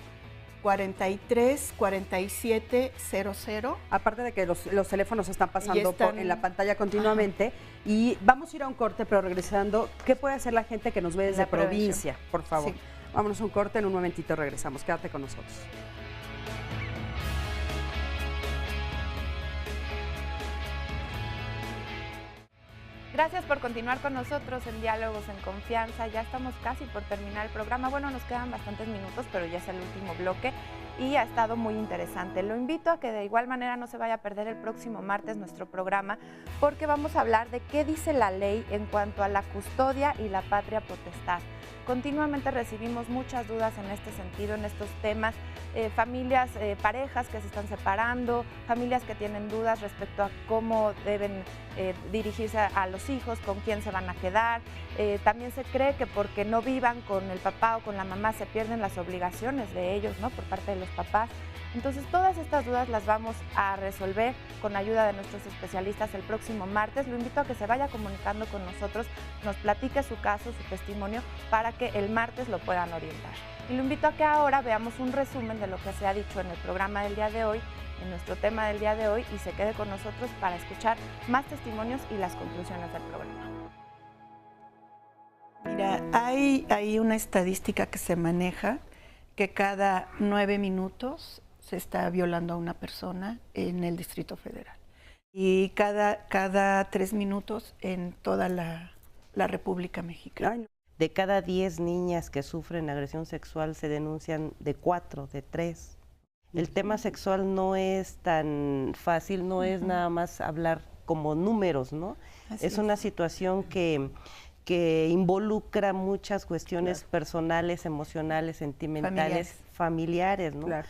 43 47 00. Aparte de que los teléfonos están pasando en la pantalla continuamente. Y vamos a ir a un corte, pero regresando, ¿qué puede hacer la gente que nos ve desde provincia? Por favor. Sí. Vámonos a un corte, en un momentito regresamos. Quédate con nosotros. Gracias por continuar con nosotros en Diálogos en Confianza. Ya estamos casi por terminar el programa. Bueno, nos quedan bastantes minutos, pero ya es el último bloque y ha estado muy interesante. Lo invito a que de igual manera no se vaya a perder el próximo martes nuestro programa, porque vamos a hablar de qué dice la ley en cuanto a la custodia y la patria potestad. Continuamente recibimos muchas dudas en este sentido, en estos temas, familias, parejas que se están separando, familias que tienen dudas respecto a cómo deben dirigirse a los los hijos, con quién se van a quedar. También se cree que porque no vivan con el papá o con la mamá se pierden las obligaciones de ellos, ¿no? Por parte de los papás. Entonces, todas estas dudas las vamos a resolver con ayuda de nuestros especialistas el próximo martes. Lo invito a que se vaya comunicando con nosotros, nos platique su caso, su testimonio, para que el martes lo puedan orientar. Y lo invito a que ahora veamos un resumen de lo que se ha dicho en el programa del día de hoy, en nuestro tema del día de hoy, y se quede con nosotros para escuchar más testimonios y las conclusiones del programa. Mira, hay una estadística que se maneja que cada 9 minutos se está violando a una persona en el Distrito Federal y cada 3 minutos en toda la República Mexicana. De cada 10 niñas que sufren agresión sexual se denuncian de 4, de 3. El tema sexual no es tan fácil, no es nada más hablar como números, ¿no? Es una situación que involucra muchas cuestiones personales, emocionales, sentimentales, familiares, ¿no? Claro.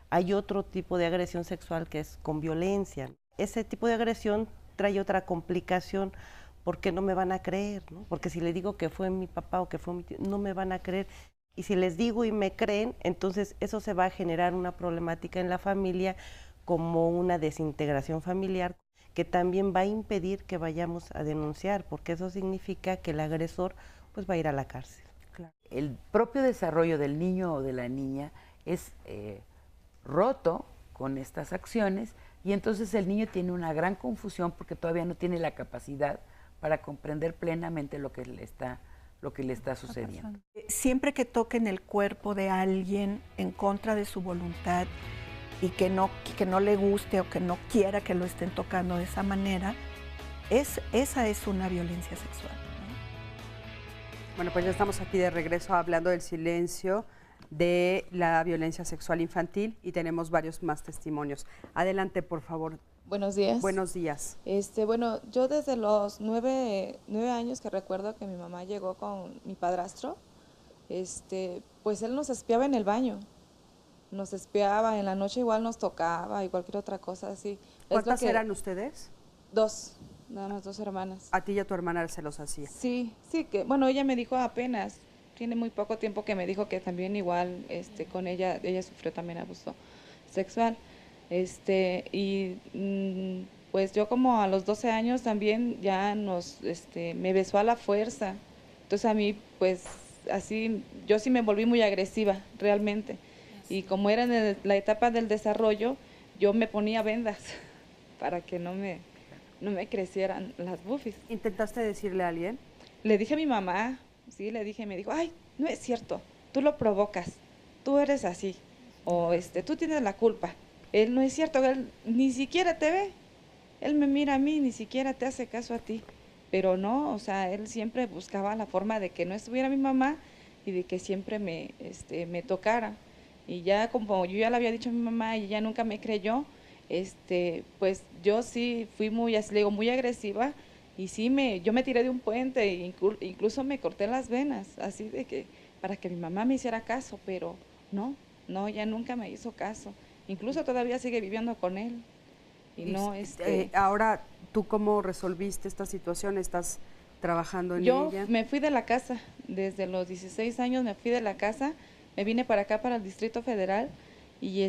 Hay otro tipo de agresión sexual que es con violencia. Ese tipo de agresión trae otra complicación porque no me van a creer, ¿no? Porque si les digo que fue mi papá o que fue mi tío, no me van a creer. Y si les digo y me creen, entonces eso se va a generar una problemática en la familia como una desintegración familiar que también va a impedir que vayamos a denunciar, porque eso significa que el agresor pues va a ir a la cárcel. Claro. El propio desarrollo del niño o de la niña es roto con estas acciones y entonces el niño tiene una gran confusión porque todavía no tiene la capacidad para comprender plenamente lo que le está sucediendo. Siempre que toquen el cuerpo de alguien en contra de su voluntad y que no le guste o que no quiera que lo estén tocando de esa manera, esa es una violencia sexual, ¿no? Bueno, pues ya estamos aquí de regreso hablando del silencio de la violencia sexual infantil y tenemos varios más testimonios. Adelante, por favor. Buenos días. Buenos días. Bueno, yo desde los 9 años que recuerdo que mi mamá llegó con mi padrastro, pues él nos espiaba en el baño. Nos espiaba, en la noche igual nos tocaba y cualquier otra cosa así. ¿Cuántas eran ustedes? 2, nada más 2 hermanas. ¿A ti y a tu hermana se los hacía? Sí, que bueno, ella me dijo apenas, tiene muy poco tiempo que me dijo que también igual con ella sufrió también abuso sexual. Pues yo como a los 12 años también ya me besó a la fuerza. Entonces a mí pues así, yo sí me volví muy agresiva realmente. Y como era en la etapa del desarrollo, yo me ponía vendas para que no me crecieran las bufis. ¿Intentaste decirle a alguien? Le dije a mi mamá, sí, le dije, me dijo, ay, no es cierto, tú lo provocas, tú eres así, o tú tienes la culpa. Él no es cierto, él ni siquiera te ve, él me mira a mí, ni siquiera te hace caso a ti. Pero no, o sea, él siempre buscaba la forma de que no estuviera mi mamá y de que siempre me tocara. Y ya como yo ya le había dicho a mi mamá y ella nunca me creyó, pues yo sí fui muy, así le digo, muy agresiva y sí yo me tiré de un puente e incluso me corté las venas, así de que para que mi mamá me hiciera caso, pero no, ella nunca me hizo caso. Incluso todavía sigue viviendo con él. Y no, ahora, ¿tú cómo resolviste esta situación? ¿Estás trabajando en ella? Yo me fui de la casa, desde los 16 años me fui de la casa, me vine para acá, para el Distrito Federal, y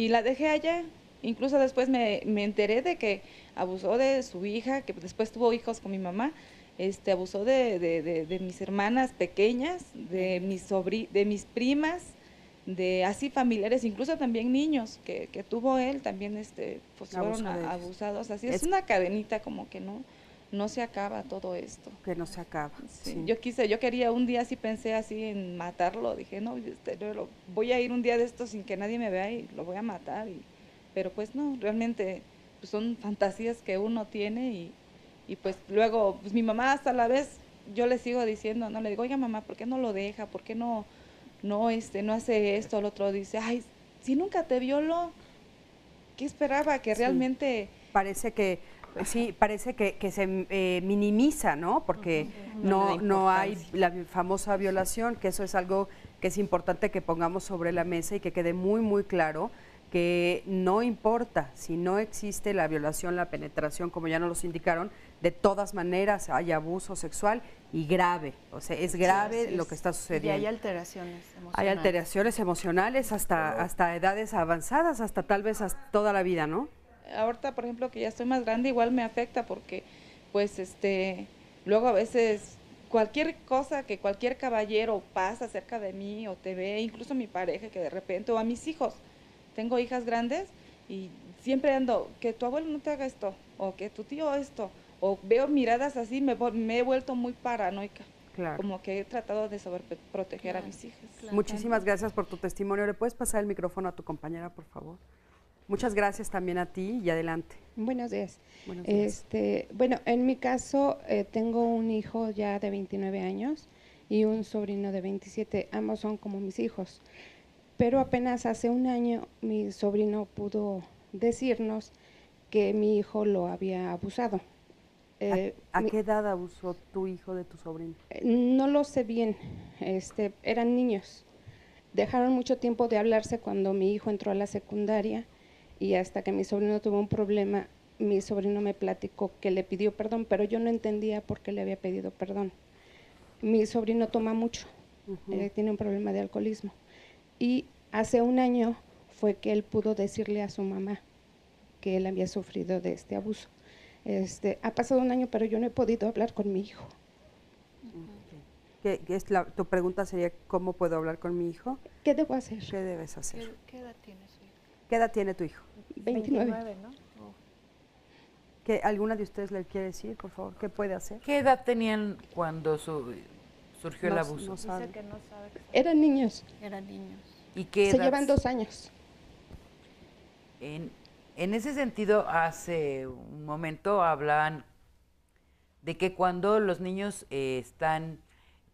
la dejé allá. Incluso después me enteré de que abusó de su hija, que después tuvo hijos con mi mamá, abusó de mis hermanas pequeñas, de mis primas, de así familiares, incluso también niños que tuvo él, también pues fueron abusados. Así es una cadenita como que no se acaba todo esto. Que no se acaba. Sí. Yo quería un día, sí pensé así en matarlo, dije, no, voy a ir un día de esto sin que nadie me vea y lo voy a matar, pero pues no, realmente pues son fantasías que uno tiene y pues luego, pues mi mamá hasta la vez, yo le sigo diciendo, no, le digo, oiga mamá, ¿por qué no lo deja? ¿Por qué no hace esto? El otro dice, ay, si nunca te violó, ¿qué esperaba? Que realmente... Parece que se minimiza, ¿no? Porque no hay la famosa violación, que eso es algo que es importante que pongamos sobre la mesa y que quede muy, muy claro, que no importa si no existe la violación, la penetración, como ya nos los indicaron, de todas maneras hay abuso sexual y grave, o sea, es grave Sí, lo que está sucediendo. Y hay alteraciones emocionales. Hay alteraciones emocionales hasta edades avanzadas, hasta tal vez hasta toda la vida, ¿no? Ahorita, por ejemplo, que ya estoy más grande, igual me afecta porque, pues, luego a veces cualquier cosa que cualquier caballero pasa cerca de mí o te ve, incluso mi pareja que de repente, o a mis hijos, tengo hijas grandes y siempre ando, que tu abuelo no te haga esto, o que tu tío esto, o veo miradas así, me he vuelto muy paranoica. Claro. Como que he tratado de sobreproteger a mis hijas. Muchísimas gracias por tu testimonio. ¿Le puedes pasar el micrófono a tu compañera, por favor? Muchas gracias también a ti y adelante. Buenos días. Buenos días. Bueno, en mi caso tengo un hijo ya de 29 años y un sobrino de 27. Ambos son como mis hijos. Pero apenas hace un año mi sobrino pudo decirnos que mi hijo lo había abusado. ¿A qué edad abusó tu hijo de tu sobrino? No lo sé bien, eran niños. Dejaron mucho tiempo de hablarse cuando mi hijo entró a la secundaria y hasta que mi sobrino tuvo un problema, mi sobrino me platicó que le pidió perdón, pero yo no entendía por qué le había pedido perdón. Mi sobrino toma mucho, tiene un problema de alcoholismo y hace un año fue que él pudo decirle a su mamá que él había sufrido de este abuso. Ha pasado un año, pero yo no he podido hablar con mi hijo. Tu pregunta sería, ¿cómo puedo hablar con mi hijo? ¿Qué debo hacer? ¿Qué debes hacer? ¿Qué edad tiene su hijo? ¿Qué edad tiene tu hijo? 29, ¿no? ¿Que alguna de ustedes le quiere decir, por favor? ¿Qué puede hacer? ¿Qué edad tenían cuando surgió el abuso? No sabe. Dice que no sabe. Eran niños. Eran niños. ¿Y qué Se edad? llevan 2 años. En ese sentido, hace un momento hablaban de que cuando los niños están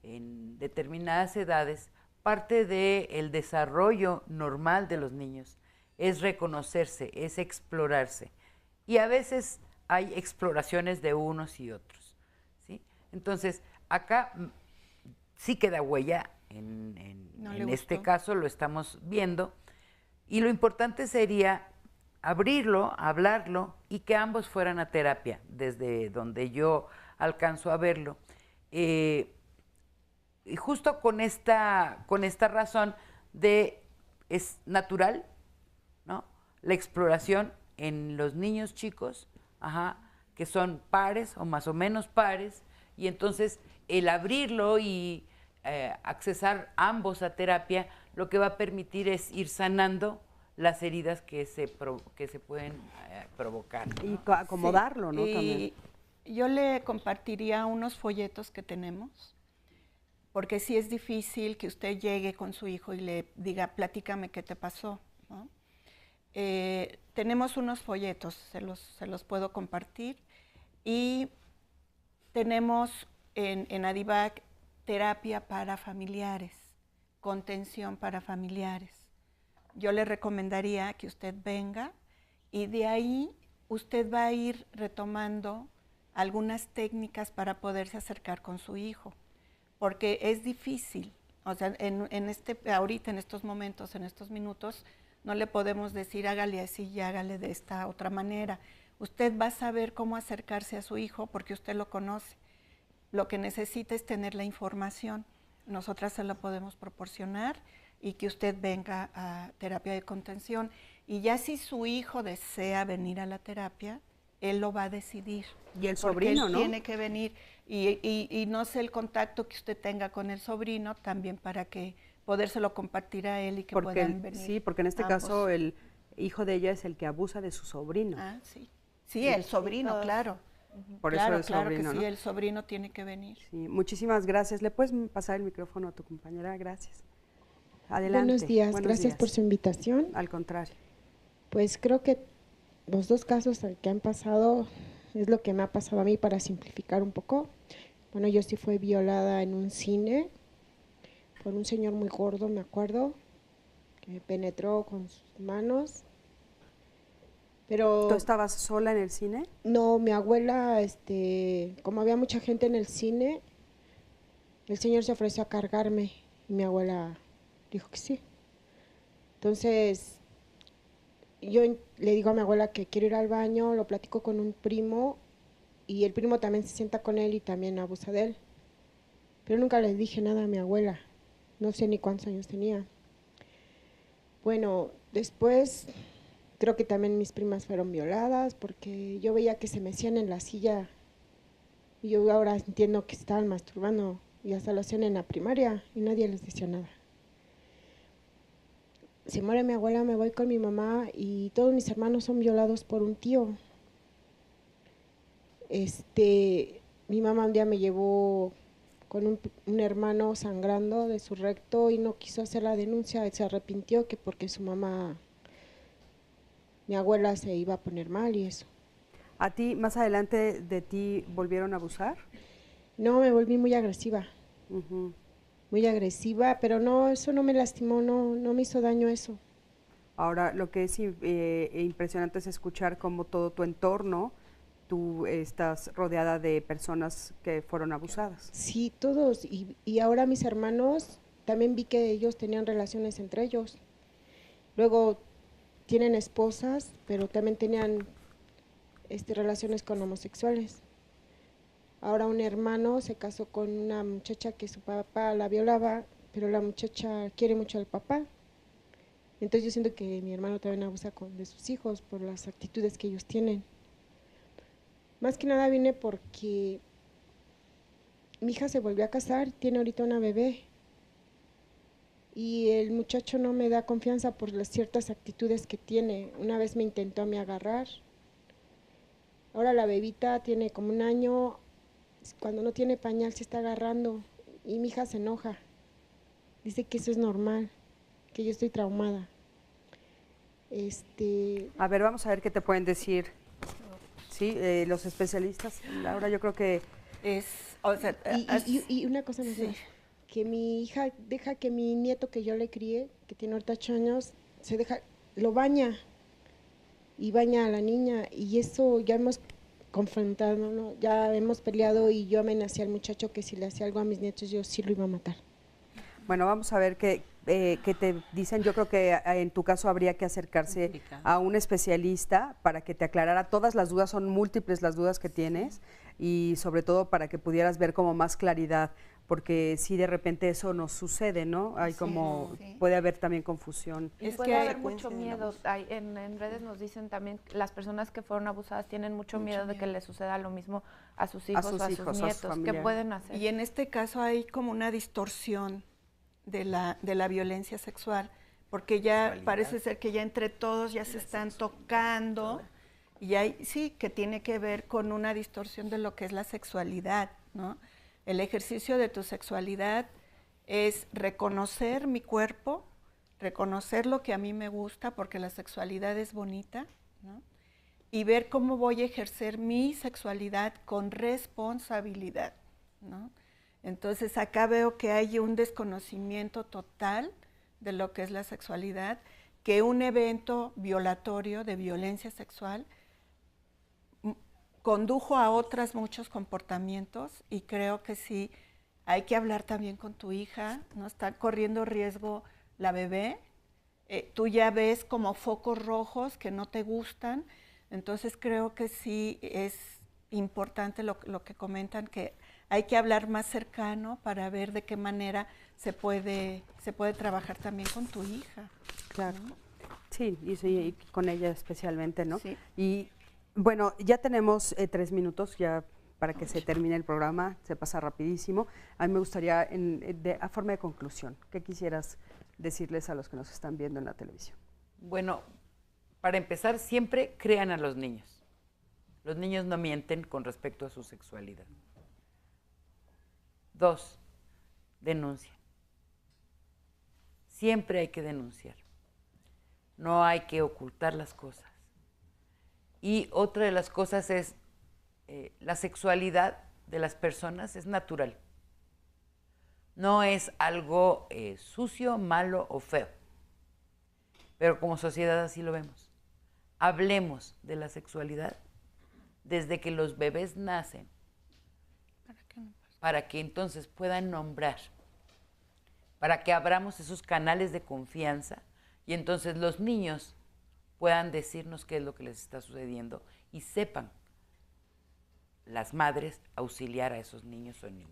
en determinadas edades, parte del desarrollo normal de los niños es reconocerse, es explorarse. Y a veces hay exploraciones de unos y otros, ¿sí? Entonces, acá sí queda huella, en este caso lo estamos viendo, y lo importante sería abrirlo, hablarlo y que ambos fueran a terapia, desde donde yo alcanzo a verlo. Y justo con esta razón es natural, ¿no?, la exploración en los niños chicos, que son pares o más o menos pares, y entonces el abrirlo y accesar ambos a terapia lo que va a permitir es ir sanando las heridas que se pueden provocar, ¿no? Y acomodarlo, ¿no? También. Yo le compartiría unos folletos que tenemos, porque sí es difícil que usted llegue con su hijo y le diga, platícame qué te pasó, ¿no? Tenemos unos folletos, se los puedo compartir, y tenemos en Adivac terapia para familiares, contención para familiares. Yo le recomendaría que usted venga y de ahí usted va a ir retomando algunas técnicas para poderse acercar con su hijo, porque es difícil, o sea, ahorita en estos momentos, en estos minutos, no le podemos decir hágale así y hágale de esta otra manera. Usted va a saber cómo acercarse a su hijo porque usted lo conoce. Lo que necesita es tener la información. Nosotras se la podemos proporcionar y que usted venga a terapia de contención. Y ya si su hijo desea venir a la terapia, él lo va a decidir. Y el sobrino, él ¿no? Tiene que venir. Y no sé el contacto que usted tenga con el sobrino también para que podérselo compartir a él y que puedan venir. Sí, porque en este caso el hijo de ella es el que abusa de su sobrino. Ah, sí. Sí, el sobrino, claro. Por claro, eso el claro sobrino, que sí, ¿no? el sobrino tiene que venir. Sí, muchísimas gracias. ¿Le puedes pasar el micrófono a tu compañera? Gracias. Adelante. Buenos días, gracias por su invitación. Al contrario. Pues creo que los dos casos que han pasado es lo que me ha pasado a mí para simplificar un poco. Bueno, yo sí fui violada en un cine por un señor muy gordo, me acuerdo, que me penetró con sus manos. Pero ¿tú estabas sola en el cine? No, mi abuela, como había mucha gente en el cine, el señor se ofreció a cargarme y mi abuela dijo que sí. Entonces, yo le digo a mi abuela que quiero ir al baño, lo platico con un primo y el primo también se sienta con él y también abusa de él. Pero nunca le dije nada a mi abuela, no sé ni cuántos años tenía. Bueno, después creo que también mis primas fueron violadas porque yo veía que se mecían en la silla y yo ahora entiendo que se estaban masturbando y hasta lo hacían en la primaria y nadie les decía nada. Se muere mi abuela, me voy con mi mamá y todos mis hermanos son violados por un tío. Mi mamá un día me llevó con un hermano sangrando de su recto y no quiso hacer la denuncia, se arrepintió que porque su mamá, mi abuela se iba a poner mal y eso. ¿A ti, más adelante de ti, volvieron a abusar? No, me volví muy agresiva. Muy agresiva, pero no, eso no me lastimó, no me hizo daño eso. Ahora, lo que es impresionante es escuchar cómo todo tu entorno, tú estás rodeada de personas que fueron abusadas. Sí, todos, y ahora mis hermanos, también vi que ellos tenían relaciones entre ellos. Luego tienen esposas, pero también tenían relaciones con homosexuales. Ahora un hermano se casó con una muchacha que su papá la violaba, pero la muchacha quiere mucho al papá. Entonces yo siento que mi hermano también abusa de sus hijos por las actitudes que ellos tienen. Más que nada vine porque mi hija se volvió a casar, tiene ahorita una bebé. Y el muchacho no me da confianza por las ciertas actitudes que tiene. Una vez me intentó a mí agarrar. Ahora la bebita tiene como 1 año, cuando no tiene pañal se está agarrando y mi hija se enoja. Dice que eso es normal, que yo estoy traumada. A ver, vamos a ver qué te pueden decir. Sí, los especialistas. Laura, yo creo que y una cosa más, que mi hija deja que mi nieto que yo le crié, que tiene ahorita 8 años, lo baña y baña a la niña y eso ya hemos confrontado, ¿no? Ya hemos peleado y yo amenacé al muchacho que si le hacía algo a mis nietos yo sí lo iba a matar. Bueno, vamos a ver qué te dicen. Yo creo que en tu caso habría que acercarse a un especialista para que te aclarara todas las dudas, son múltiples las dudas que tienes y sobre todo para que pudieras ver como más claridad, porque si de repente eso nos sucede, ¿no? Hay puede haber también confusión. Y puede haber mucho miedo. En redes nos dicen también las personas que fueron abusadas tienen mucho miedo de que les suceda lo mismo a sus hijos o a sus nietos. ¿Qué pueden hacer? Y en este caso hay como una distorsión de la violencia sexual, porque ya parece ser que ya entre todos ya se están tocando y sí que tiene que ver con una distorsión de lo que es la sexualidad, ¿no? El ejercicio de tu sexualidad es reconocer mi cuerpo, reconocer lo que a mí me gusta, porque la sexualidad es bonita, ¿no? Y ver cómo voy a ejercer mi sexualidad con responsabilidad, ¿no? Entonces acá veo que hay un desconocimiento total de lo que es la sexualidad, que un evento violatorio de violencia sexual condujo a otros muchos comportamientos y creo que sí hay que hablar también con tu hija, ¿no? Está corriendo riesgo la bebé, tú ya ves como focos rojos que no te gustan, entonces creo que sí es importante lo que comentan, que hay que hablar más cercano para ver de qué manera se puede trabajar también con tu hija. Claro. ¿No? Sí, y con ella especialmente, ¿no? Sí. Y bueno, ya tenemos 3 minutos ya para que se termine el programa, se pasa rapidísimo. A mí me gustaría, a forma de conclusión, ¿qué quisieras decirles a los que nos están viendo en la televisión? Bueno, para empezar, siempre crean a los niños. Los niños no mienten con respecto a su sexualidad. 2, denuncia. Siempre hay que denunciar. No hay que ocultar las cosas. Y otra de las cosas es, la sexualidad de las personas es natural. No es algo sucio, malo o feo. Pero como sociedad así lo vemos. Hablemos de la sexualidad desde que los bebés nacen, para que entonces puedan nombrar, para que abramos esos canales de confianza y entonces los niños puedan decirnos qué es lo que les está sucediendo y sepan las madres, auxiliar a esos niños o niñas.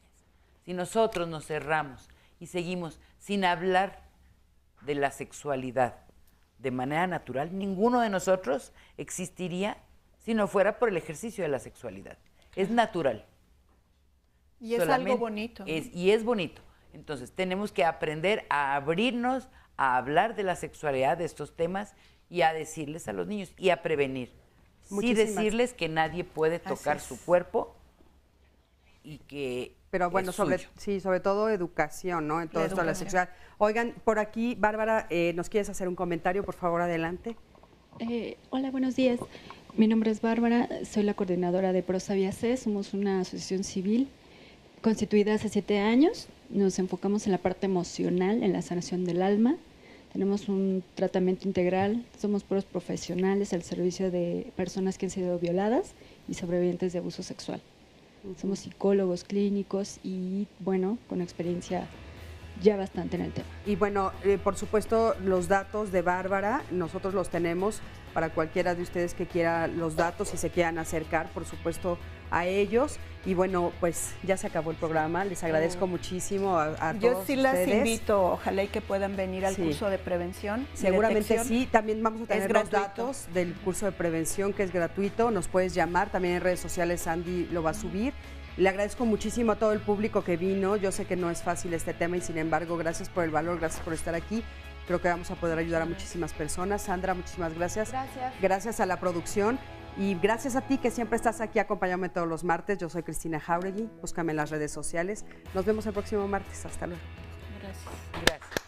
Si nosotros nos cerramos y seguimos sin hablar de la sexualidad de manera natural, ninguno de nosotros existiría si no fuera por el ejercicio de la sexualidad. Es natural. Y es algo bonito, ¿no? Y es bonito. Entonces, tenemos que aprender a abrirnos, a hablar de la sexualidad, de estos temas, y a decirles a los niños, y a prevenir. Sí decirles que nadie puede tocar su cuerpo y que pero bueno, sobre todo educación, ¿no? En todo esto de la sexualidad. Oigan, por aquí, Bárbara, ¿nos quieres hacer un comentario? Por favor, adelante. Hola, buenos días. Mi nombre es Bárbara, soy la coordinadora de Prosavia C. Somos una asociación civil constituida hace 7 años. Nos enfocamos en la parte emocional, en la sanación del alma. Tenemos un tratamiento integral, somos puros profesionales al servicio de personas que han sido violadas y sobrevivientes de abuso sexual. Somos psicólogos clínicos y, bueno, con experiencia ya bastante en el tema. Y bueno, por supuesto, los datos de Bárbara, nosotros los tenemos para cualquiera de ustedes que quiera los datos y se quieran acercar, por supuesto, a ellos. Y bueno, pues ya se acabó el programa, les agradezco muchísimo a todos Yo sí las ustedes. Invito, ojalá y que puedan venir al curso de prevención. Seguramente sí, también vamos a tener los datos del curso de prevención que es gratuito, nos puedes llamar, también en redes sociales Andy lo va a subir. Le agradezco muchísimo a todo el público que vino, yo sé que no es fácil este tema y sin embargo, gracias por el valor, gracias por estar aquí. Creo que vamos a poder ayudar a muchísimas personas. Sandra, muchísimas gracias. Gracias. Gracias a la producción y gracias a ti que siempre estás aquí acompañándome todos los martes. Yo soy Cristina Jauregui, búscame en las redes sociales. Nos vemos el próximo martes. Hasta luego. Gracias. Gracias.